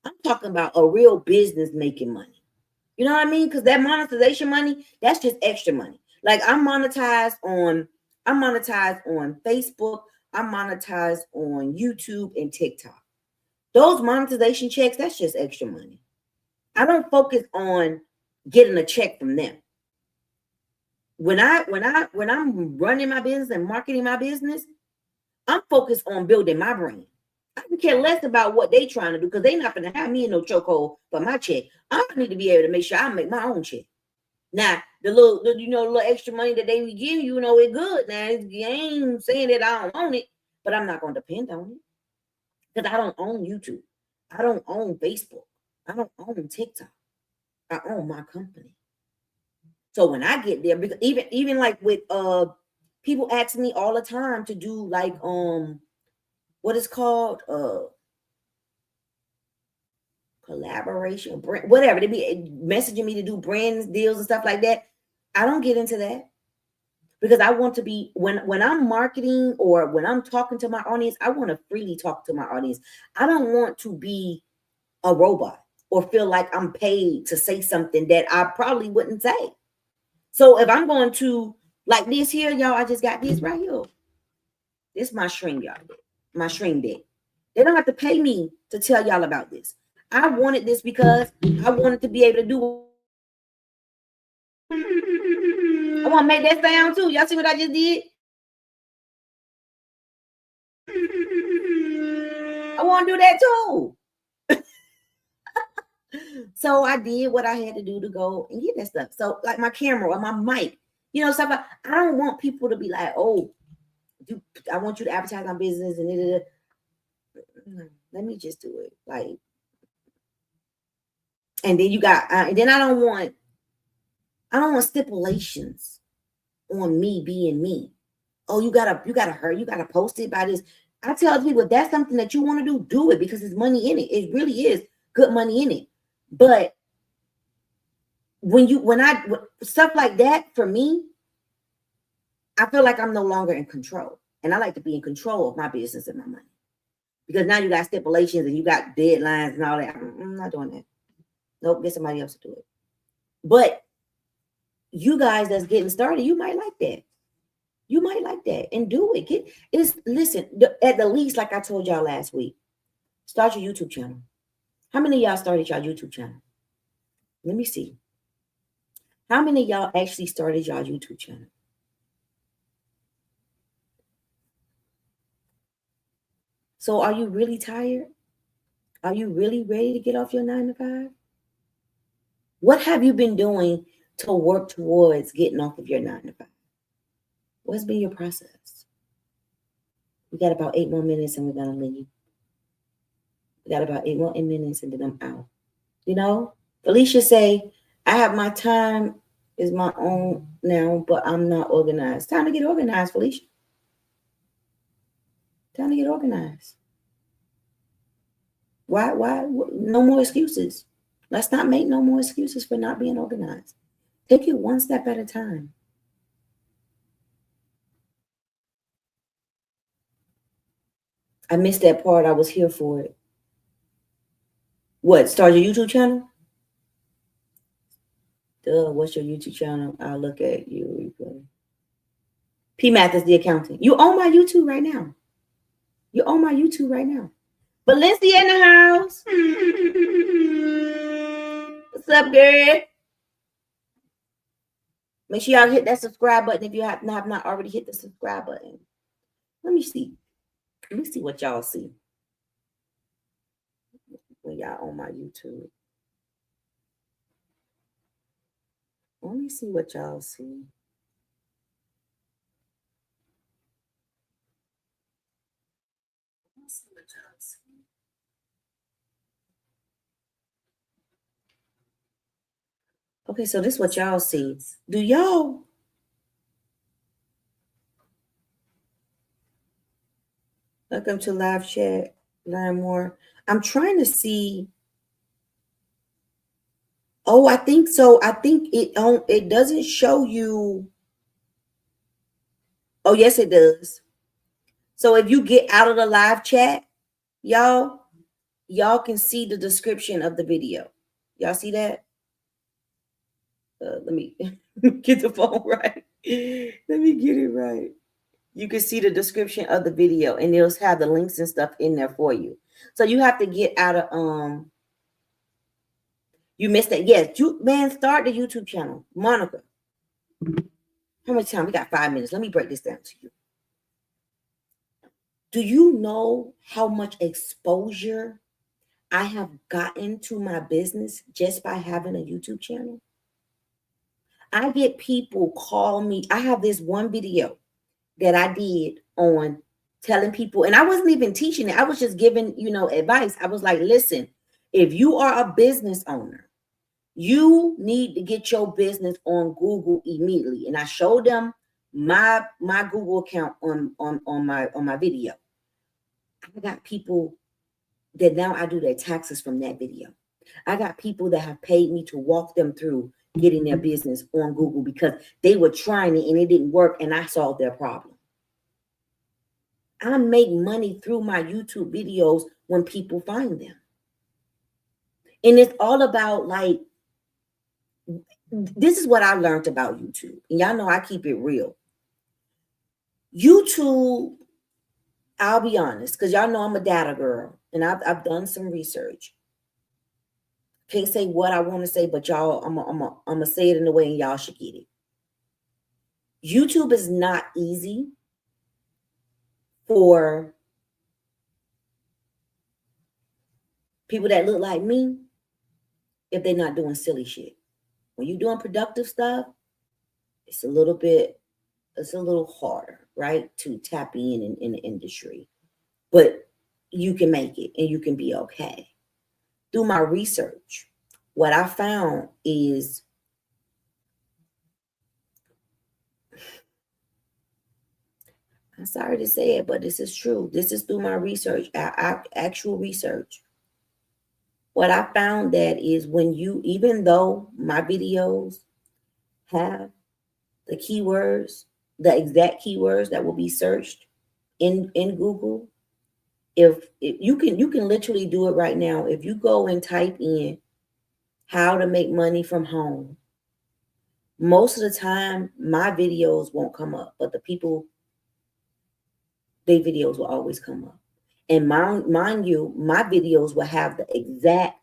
I'm talking about a real business making money. You know what I mean? Because that monetization money, that's just extra money. Like I'm monetized on Facebook, I'm monetized on YouTube and TikTok. Those monetization checks, that's just extra money. I don't focus on getting a check from them. When I'm running my business and marketing my business, I'm focused on building my brand. I can care less about what they trying to do because they're not going to have me in no chokehold for my check. I need to be able to make sure I make my own check. Now, the little extra money that they give you, it's good. Now, I ain't saying that I don't own it, but I'm not going to depend on it because I don't own YouTube. I don't own Facebook. I don't own TikTok. I own my company. So when I get there, because even like with people ask me all the time to do like what is called collaboration, brand, whatever. They be messaging me to do brand deals and stuff like that. I don't get into that because I want to be when I'm marketing or when I'm talking to my audience, I want to freely talk to my audience. I don't want to be a robot or feel like I'm paid to say something that I probably wouldn't say. So if I'm going to like this here, y'all, I just got this right here. This is my string, y'all. My string deck. They don't have to pay me to tell y'all about this. I wanted this because I wanted to be able to do. I want to make that sound too. Y'all see what I just did? I want to do that too. So I did what I had to do to go and get that stuff. So like my camera or my mic, stuff like, I don't want people to be like, oh, I want you to advertise my business and let me just do it. Like, and then and then I don't want stipulations on me being me. Oh, you gotta post it by this. I tell people if that's something that you want to do it because there's money in it. It really is good money in it. But when stuff like that for me, I feel like I'm no longer in control. And I like to be in control of my business and my money. Because now you got stipulations and you got deadlines and all that. I'm not doing that. Nope, get somebody else to do it. But you guys that's getting started, you might like that. You might like that and do it. Listen, at the least, like I told y'all last week, start your YouTube channel. How many of y'all started your YouTube channel? Let me see. How many of y'all actually started your YouTube channel? So are you really tired? Are you really ready to get off your 9 to 5? What have you been doing to work towards getting off of your 9 to 5? What's been your process? We got about 8 more minutes and we're going to leave. We got about 8 more minutes and then I'm out. Felicia say, I have my time is my own now, but I'm not organized. Time to get organized, Felicia. Time to get organized. Why? No more excuses. Let's not make no more excuses for not being organized. Take it one step at a time. I missed that part. I was here for it. What? Start your YouTube channel? Duh, what's your YouTube channel? I'll look at you. P Math is the accountant. You on my YouTube right now. You're on my YouTube right now. Valencia in the house. What's up, girl? Make sure y'all hit that subscribe button if you have not already hit the subscribe button. Let me see. Let me see what y'all see when y'all on my YouTube. Let me see what y'all see. Okay, so this is what y'all see. Do y'all welcome to live chat, learn more? I'm trying to see. Oh, I think so. I think it doesn't show you. Oh, yes, it does. So if you get out of the live chat, y'all can see the description of the video. Y'all see that? Let me get the phone right. Let me get it right. You can see the description of the video and it'll have the links and stuff in there for you. So you have to get out of you missed that. Yes, you man, start the YouTube channel. Monica. How much time? We got 5 minutes. Let me break this down to you. Do you know how much exposure I have gotten to my business just by having a YouTube channel? I get people call me. I have this one video that I did on telling people, and I wasn't even teaching it. I was just giving, advice. I was like, listen, if you are a business owner, you need to get your business on Google immediately. And I showed them my Google account on my video. I got people that now I do their taxes from that video. I got people that have paid me to walk them through getting their business on Google because they were trying it and it didn't work and I solved their problem. I make money through my YouTube videos when people find them. And it's all about this is what I learned about YouTube. And y'all know I keep it real. YouTube, I'll be honest, because y'all know I'm a data girl and I've done some research. Can't say what I want to say, but y'all, I'm gonna say it in the way and y'all should get it. YouTube is not easy for people that look like me if they're not doing silly shit. When you're doing productive stuff, it's a little harder, right, to tap in the industry. But you can make it and you can be okay. Through my research, what I found is I'm sorry to say it, but this is true. This is through my research, actual research. What I found that is even though my videos have the keywords, the exact keywords that will be searched in Google, if you can literally do it right now. If you go and type in how to make money from home, most of the time my videos won't come up, but the people, their videos will always come up. And mind you, my videos will have the exact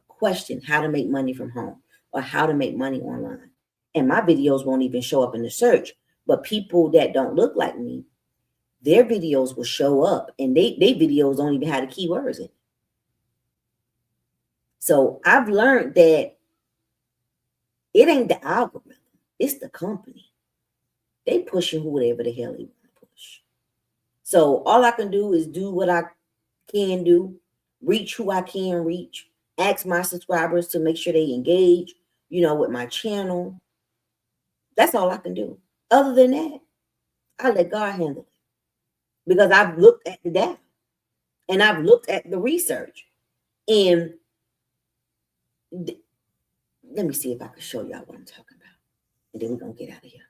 question, how to make money from home or how to make money online. And my videos won't even show up in the search. But people that don't look like me, their videos will show up and they videos don't even have the keywords in it. So I've learned that it ain't the algorithm, it's the company. They pushing whatever the hell they want to push. So all I can do is do what I can do, reach who I can reach, ask my subscribers to make sure they engage, with my channel. That's all I can do. Other than that, I let God handle it because I've looked at the data and I've looked at the research. And let me see if I can show y'all what I'm talking about. And then we're going to get out of here.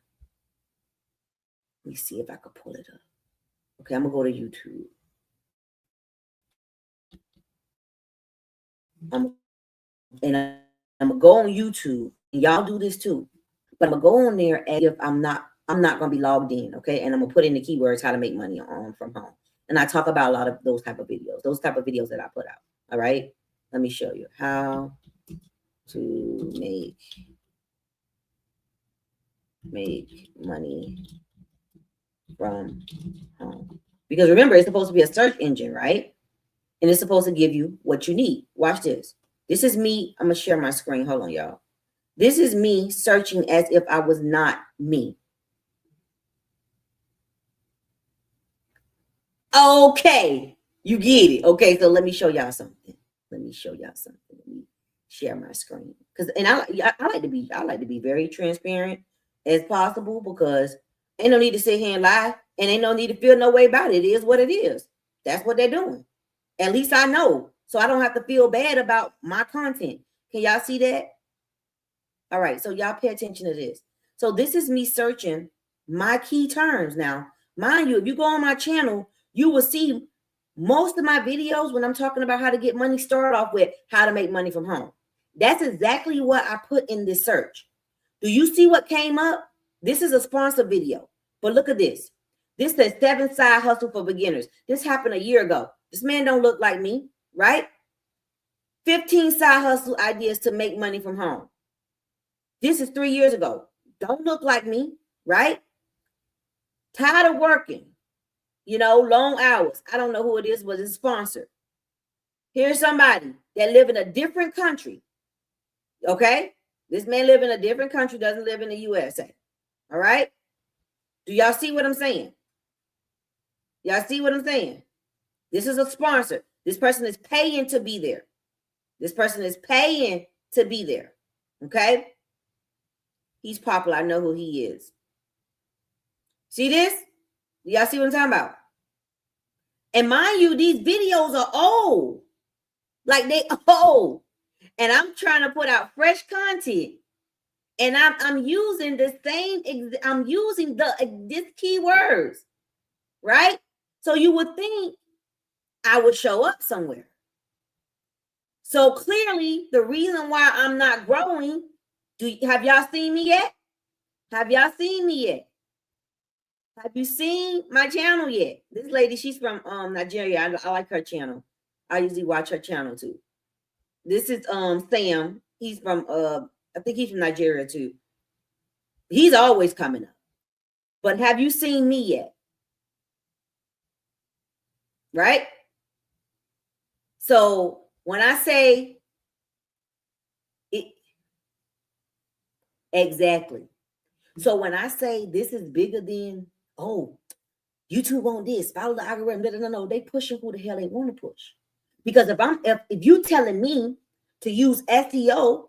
Let me see if I can pull it up. Okay, I'm going to go to YouTube. I'm going to go on YouTube. And y'all do this too. But I'm going to go on there as if I'm not going to be logged in, okay? And I'm going to put in the keywords, how to make money from home. And I talk about a lot of those type of videos that I put out, all right? Let me show you how to make money from home. Because remember, it's supposed to be a search engine, right? And it's supposed to give you what you need. Watch this. This is me. I'm going to share my screen. Hold on, y'all. This is me searching as if I was not me. Okay, you get it. Okay, so let me show y'all something. Let me share my screen because I like to be very transparent as possible because ain't no need to sit here and lie, and ain't no need to feel no way about it. It is what it is. That's what they're doing. At least I know, so I don't have to feel bad about my content. Can y'all see that? All right, so y'all pay attention to this. So this is me searching my key terms. Now, mind you, if you go on my channel, you will see most of my videos when I'm talking about how to get money start off with how to make money from home. That's exactly what I put in this search. Do you see what came up? This is a sponsor video, but look at this. This says 7 side hustle for beginners. This happened a year ago. This man don't look like me, right? 15 side hustle ideas to make money from home. This is 3 years ago. Don't look like me, right? Tired of working, long hours. I don't know who it is, but it's sponsored. Here's somebody that live in a different country. Okay? This man live in a different country, doesn't live in the USA. All right? Do y'all see what I'm saying? Y'all see what I'm saying? This is a sponsor. This person is paying to be there. This person is paying to be there. Okay? He's popular. I know who he is. See this? Y'all see what I'm talking about? And mind you, these videos are old. Like they old. And I'm trying to put out fresh content. And I'm using the same, I'm using this keywords, right? So you would think I would show up somewhere. So clearly the reason why I'm not growing, have y'all seen me yet? Have y'all seen me yet? Have you seen my channel yet? This lady, she's from Nigeria. I like her channel. I usually watch her channel too. This is Sam. He's from I think he's from Nigeria too. He's always coming up. But have you seen me yet? Right? So when I say it, exactly. So when I say this is bigger than, oh, YouTube on this, follow the algorithm, no, they pushing who the hell they want to push. Because if you telling me to use SEO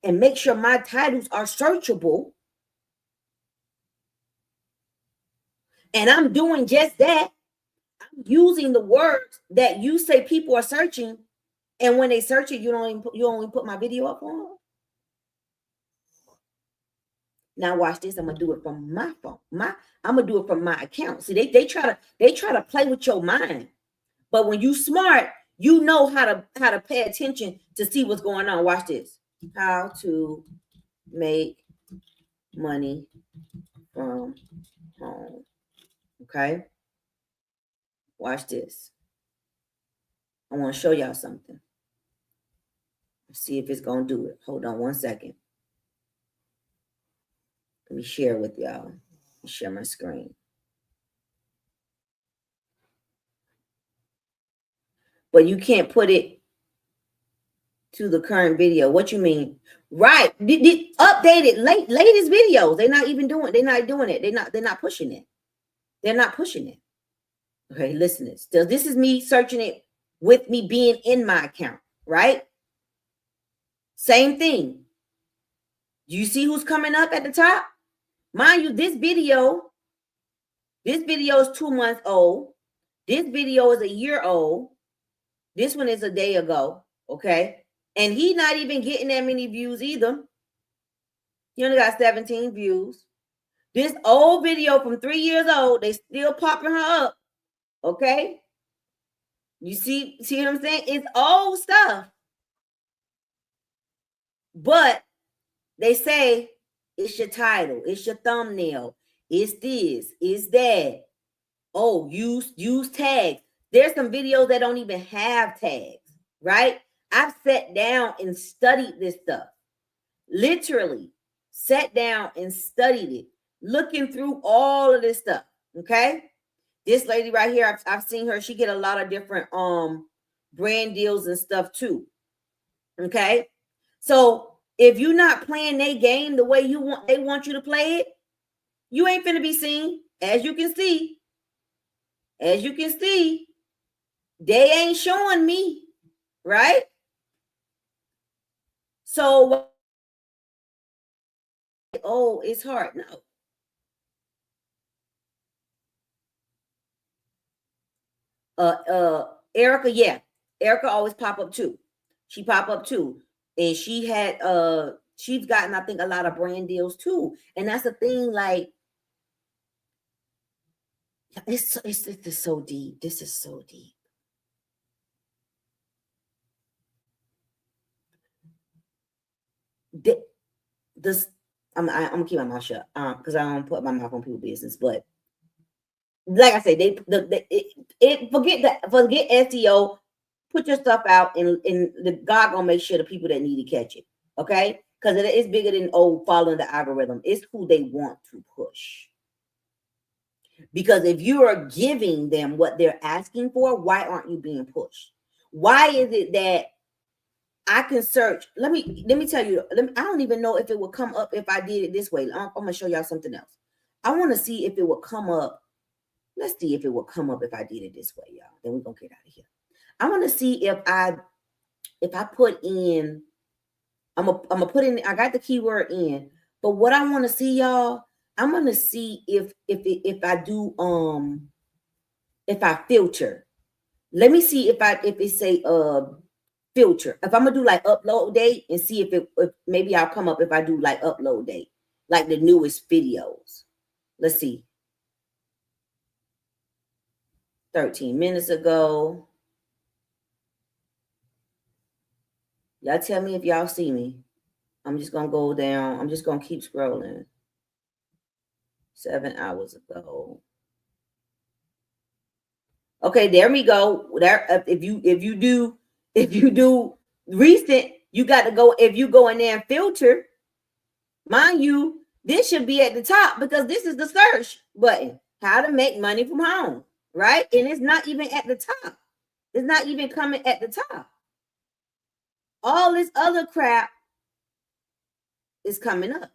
and make sure my titles are searchable, and I'm doing just that, I'm using the words that you say people are searching, and when they search it, you only put my video up on. Now watch this. I'm gonna do it from my phone. I'm gonna do it from my account. See, they try to play with your mind, but when you smart, you know how to pay attention to see what's going on. Watch this. How to make money from home. Okay. Watch this. I want to show y'all something. Let's see if it's gonna do it. Hold on 1 second. Let me share with y'all. Share my screen. But you can't put it to the current video. What you mean? Right. Updated latest videos. They're not doing it. They're not pushing it. They're not pushing it. Okay, listen to this. So this is me searching it with me being in my account, right? Same thing. You see who's coming up at the top? Mind you, this video is 2 months old. This video is a year old. This one is a day ago, okay? And he's not even getting that many views either. He only got 17 views. This old video from 3 years old, they still popping her up, okay? You see what I'm saying? It's old stuff. But they say it's your title, it's your thumbnail, it's this, it's that. Oh, use tags. There's some videos that don't even have tags, right? I've sat down and studied this stuff. Literally sat down and studied it, looking through all of this stuff. Okay. This lady right here, I've seen her. She get a lot of different brand deals and stuff too. Okay. So if you're not playing their game the way they want you to play it, you ain't finna be seen. As you can see, As you can see, they ain't showing me, right? So, oh, it's hard. No. Erica, yeah. Erica always pop up too. She pop up too. And she's gotten, I think, a lot of brand deals too. And that's the thing, like, it's so deep. This is so deep. This I'm gonna keep my mouth shut because I don't put my mouth on people's business. But like I say, forget SEO. Put your stuff out, and the God gonna make sure the people that need to catch it. Okay, because it is bigger than following the algorithm. It's who they want to push. Because if you are giving them what they're asking for, why aren't you being pushed? Why is it that I can search? Let me tell you. I don't even know if it would come up if I did it this way. I'm gonna show y'all something else. I want to see if it would come up. Let's see if it would come up if I did it this way, y'all. Then we're gonna get out of here. I want to see if I put in. I'm gonna put in. I got the keyword in, but what I want to see, y'all, I'm gonna see if I do if I filter. Let me see if it say filter. If I'm gonna do like upload date and see if maybe I'll come up if I do like upload date, like the newest videos. Let's see. 13 minutes ago. Y'all tell me if y'all see me. I'm just gonna go down. I'm just gonna keep scrolling. 7 hours ago. Okay, there we go. There, if you do recent, you got to go. If you go in there and filter, mind you, this should be at the top because this is the search button. How to make money from home, right? And it's not even at the top. It's not even coming at the top. All this other crap is coming up.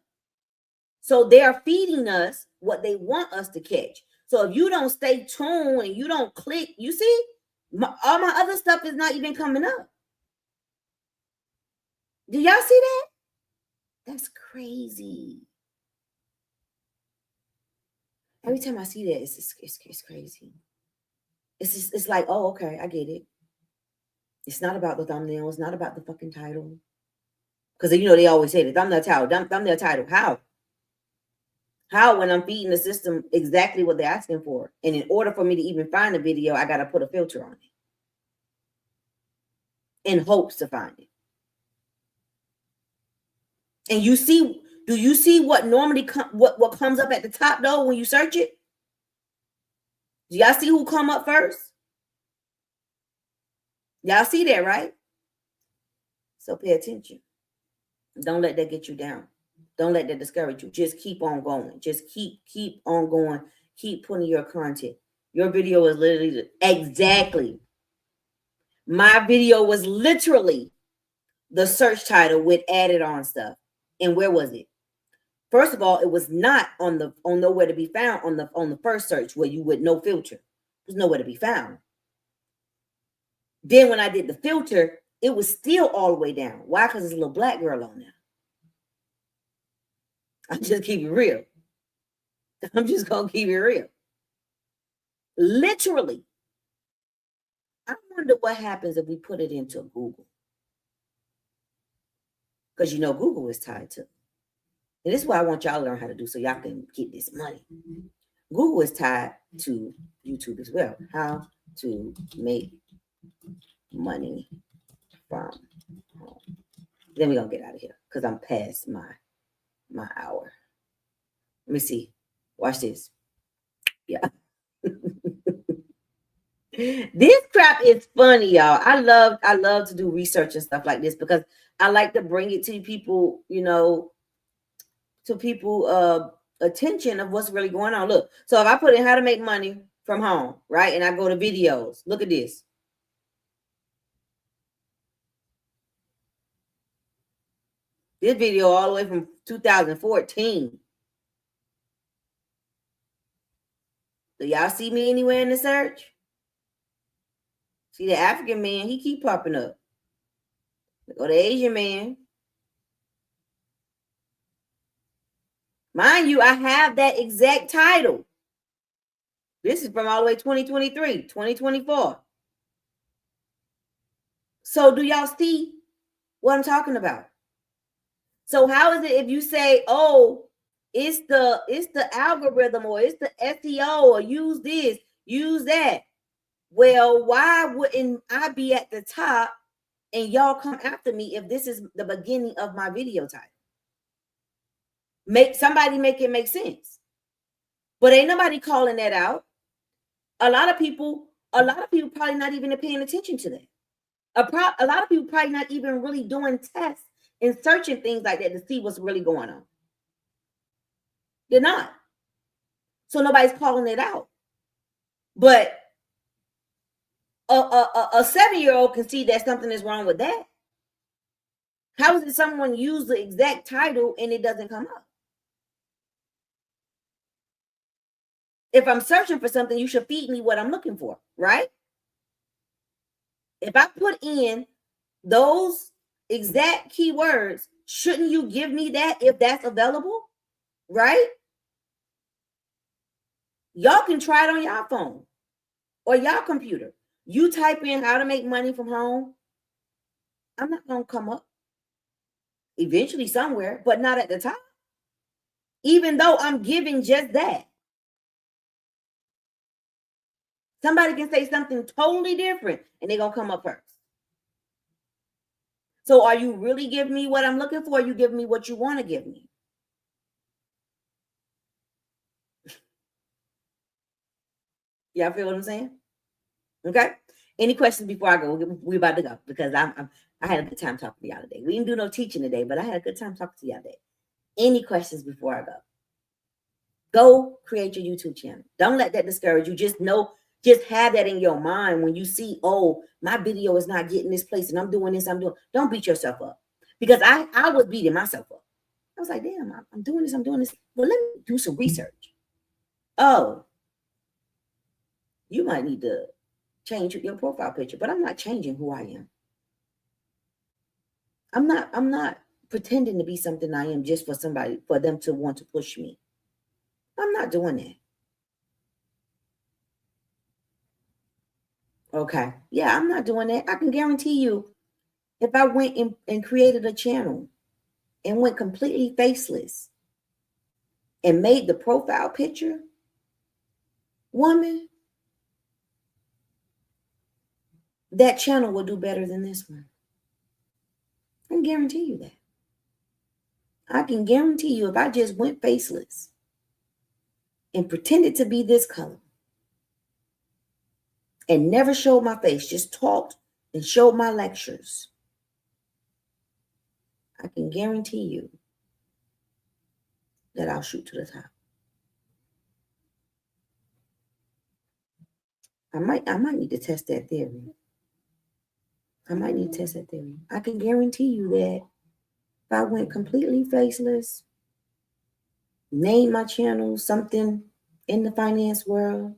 So they're feeding us what they want us to catch. So if you don't stay tuned and you don't click, you see, all my other stuff is not even coming up. Do y'all see that? That's crazy. Every time I see that, it's crazy. It's like, oh, okay, I get it. It's not about the thumbnail. It's not about the fucking title. Because they always say the thumbnail title. How when I'm feeding the system exactly what they're asking for, and in order for me to even find a video, I gotta put a filter on it in hopes to find it. And do you see what normally what comes up at the top though when you search it? Do y'all see who come up first? Y'all see that, right? So pay attention. Don't let that get you down. Don't let that discourage you. Just keep on going. Just keep on going. Keep putting your content. Your video is literally exactly. My video was literally the search title with added on stuff. And where was it? First of all, it was not on nowhere to be found on the first search where you would no filter. There's nowhere to be found. Then when I did the filter, it was still all the way down. Why? Because there's a little black girl on there. I'm just keep it real. I'm just gonna keep it real. Literally. I wonder what happens if we put it into Google. Because Google is tied to. And this is what I want y'all to learn how to do so y'all can get this money. Google is tied to YouTube as well. How to make money from home. Then we're gonna get out of here because I'm past my hour. Let me see. Watch this. Yeah. This crap is funny, y'all. I love to do research and stuff like this because I like to bring it to people, to people attention of what's really going on. Look, so if I put in how to make money from home, right? And I go to videos, look at this. This video all the way from 2014. Do y'all see me anywhere in the search? See the African man, he keep popping up. Or the Asian man. Mind you, I have that exact title. This is from all the way 2023, 2024. So do y'all see what I'm talking about? So how is it if you say, oh, it's the algorithm or it's the SEO or use this, use that? Well, why wouldn't I be at the top and y'all come after me if this is the beginning of my video title? Make it make sense. But ain't nobody calling that out. A lot of people probably not even paying attention to that. A lot of people probably not even really doing tests and searching things like that to see what's really going on. They're not. So nobody's calling it out. But a 7-year-old can see that something is wrong with that. How is it someone use the exact title and it doesn't come up? If I'm searching for something, you should feed me what I'm looking for, right? If I put in those exact keywords, shouldn't you give me that if that's available, right? Y'all can try it on your phone or your computer. You type in how to make money from home. I'm not going to come up. Eventually somewhere, but not at the top. Even though I'm giving just that. Somebody can say something totally different and they're going to come up first. So are you really giving me what I'm looking for? Or you giving me what you want to give me? Y'all feel what I'm saying? Okay. Any questions before I go? We're about to go because I had a good time talking to y'all today. We didn't do no teaching today, but I had a good time talking to y'all today. Any questions before I go? Go create your YouTube channel. Don't let that discourage you. Just have that in your mind when you see, oh, my video is not getting this place and I'm doing this, don't beat yourself up. Because I was beating myself up. I was like, damn, I'm doing this. Well, let me do some research. Oh, you might need to change your profile picture, but I'm not changing who I am. I'm not pretending to be something I am just for them to want to push me. I'm not doing that. Okay. Yeah, I'm not doing that. I can guarantee you, if I went and created a channel and went completely faceless and made the profile picture, woman, that channel will do better than this one. I can guarantee you that. I can guarantee you if I just went faceless and pretended to be this color and never showed my face, just talked and showed my lectures, I can guarantee you that I'll shoot to the top. I might need to test that theory. I can guarantee you that if I went completely faceless, name my channel something in the finance world.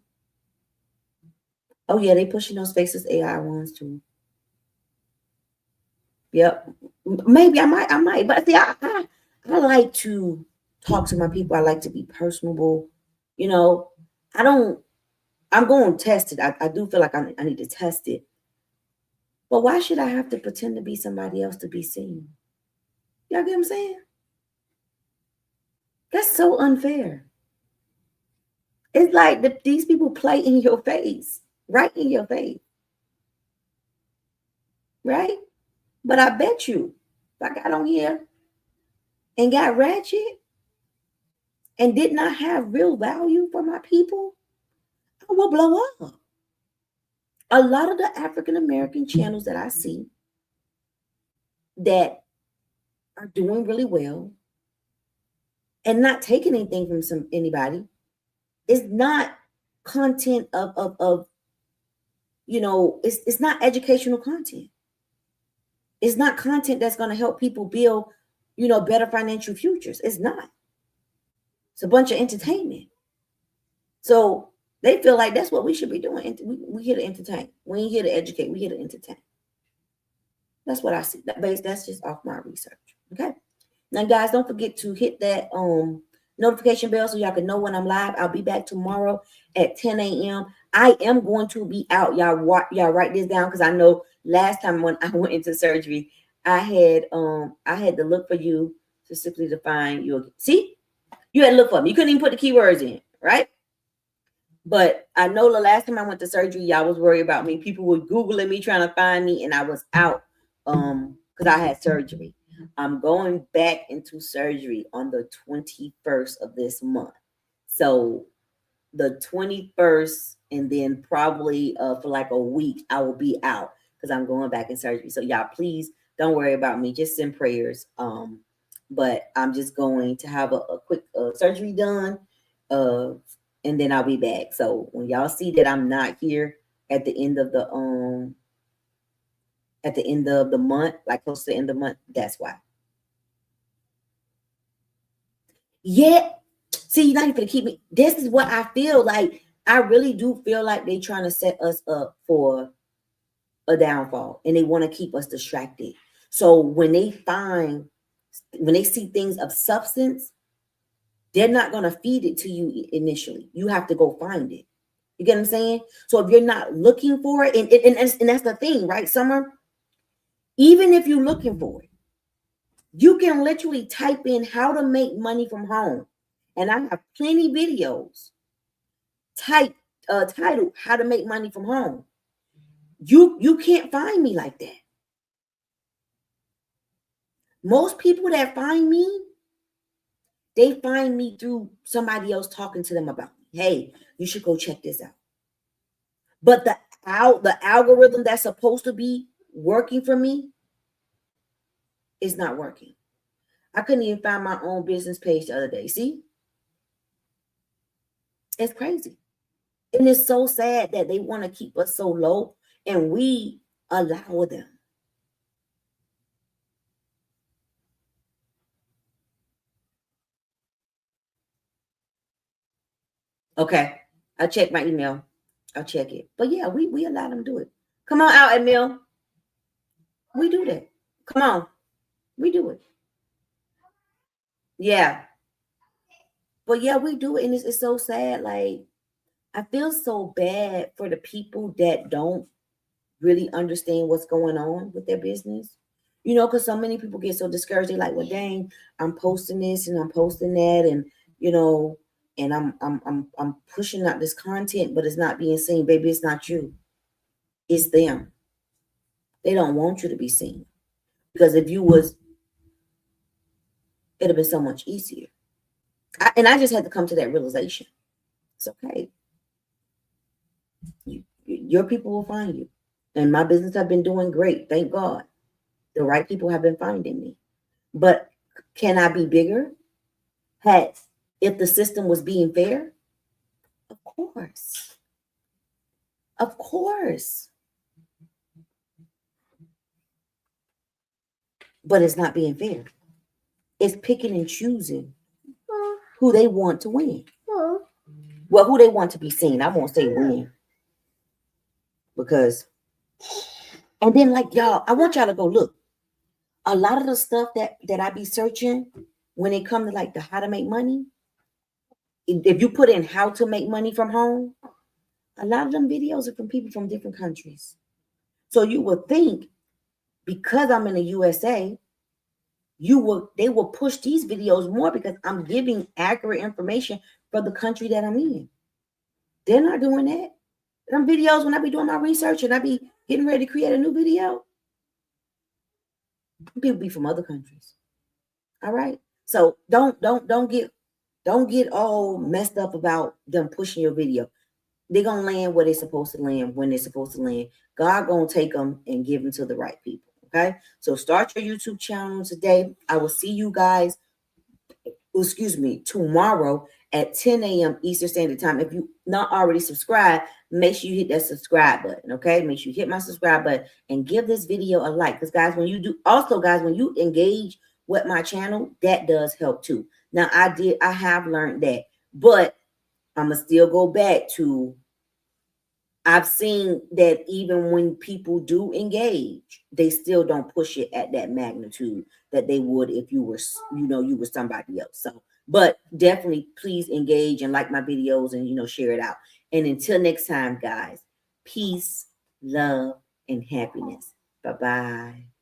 Oh yeah, they pushing those faceless AI ones too. Yep. Maybe I might. But see, I like to talk to my people. I like to be personable. You know, I'm going to test it. I do feel like I need to test it. But why should I have to pretend to be somebody else to be seen? Y'all get what I'm saying? That's so unfair. It's like these people play in your face, right in your face. Right? But I bet you, if I got on here and got ratchet and did not have real value for my people, I will blow up. A lot of the African American channels that I see that are doing really well and not taking anything from anybody is not content of it's not educational content. It's not content that's going to help people build, better financial futures. It's not. It's a bunch of entertainment. So They feel like that's what we should be doing. We here to entertain. We ain't here to educate. We here to entertain. That's what I see. That's just off my research. Okay. Now, guys, don't forget to hit that notification bell so y'all can know when I'm live. I'll be back tomorrow at 10 a.m. I am going to be out. Y'all write this down, because I know last time when I went into surgery, I had to look for you specifically to find you. See, you had to look for me. You couldn't even put the keywords in, right? But I know the last time I went to surgery, y'all was worried about me. People were Googling me, trying to find me, and I was out because I had surgery. I'm going back into surgery on the 21st of this month. So the 21st, and then probably for like a week, I will be out because I'm going back in surgery. So y'all, please don't worry about me. Just send prayers. But I'm just going to have a quick surgery done. And then I'll be back. So when y'all see that I'm not here at the end of the month, like close to the end of the month, that's why. Yeah. See, you're not even gonna keep me. This is what I feel like. I really do feel like they're trying to set us up for a downfall, and they want to keep us distracted. So when they see things of substance, they're not going to feed it to you initially. You have to go find it. You get what I'm saying? So if you're not looking for it, and that's the thing, right, Summer? Even if you're looking for it, you can literally type in how to make money from home. And I have plenty videos titled how to make money from home. You can't find me like that. Most people that find me, they find me through somebody else talking to them about me. Hey, you should go check this out. But the algorithm that's supposed to be working for me is not working. I couldn't even find my own business page the other day. See? It's crazy. And it's so sad that they want to keep us so low and we allow them. Okay. I'll check my email. I'll check it. But yeah, we allow them to do it. Come on out, Emil. We do that. Come on. We do it. Yeah. But yeah, we do it. And it's so sad. Like, I feel so bad for the people that don't really understand what's going on with their business. You know, because so many people get so discouraged. They're like, well, dang, I'm posting this and I'm posting that, and you know, and I'm pushing out this content, but it's not being seen. Baby, it's not you. It's them. They don't want you to be seen. Because if you was, it'd have been so much easier. I just had to come to that realization. It's okay. Your people will find you. And my business have been doing great. Thank God. The right people have been finding me. But can I be bigger? If the system was being fair? Of course. Of course. But it's not being fair. It's picking and choosing who they want to win. Well, who they want to be seen. I won't say win. Because, and then like y'all, I want y'all to go look. A lot of the stuff that I be searching when it comes to like the how to make money, if you put in how to make money from home, a lot of them videos are from people from different countries. So you would think because I'm in the USA, they will push these videos more because I'm giving accurate information for the country that I'm in. They're not doing that. Them videos, when I be doing my research and I be getting ready to create a new video, people be from other countries. All right. So don't get all messed up about them pushing your video. They're gonna land where they're supposed to land when they're supposed to land. God gonna take them and give them to the right people. Okay. So start your YouTube channel today. I will see you guys, tomorrow at 10 a.m. Eastern Standard Time. If you not already subscribed, make sure you hit that subscribe button. Okay. Make sure you hit my subscribe button and give this video a like. Because guys, when you engage with my channel, that does help too. Now I have learned that, but I'm going to still go back to, I've seen that even when people do engage, they still don't push it at that magnitude that they would if you were, you were somebody else. So, but definitely please engage and like my videos and, share it out. And until next time, guys, peace, love, and happiness. Bye-bye.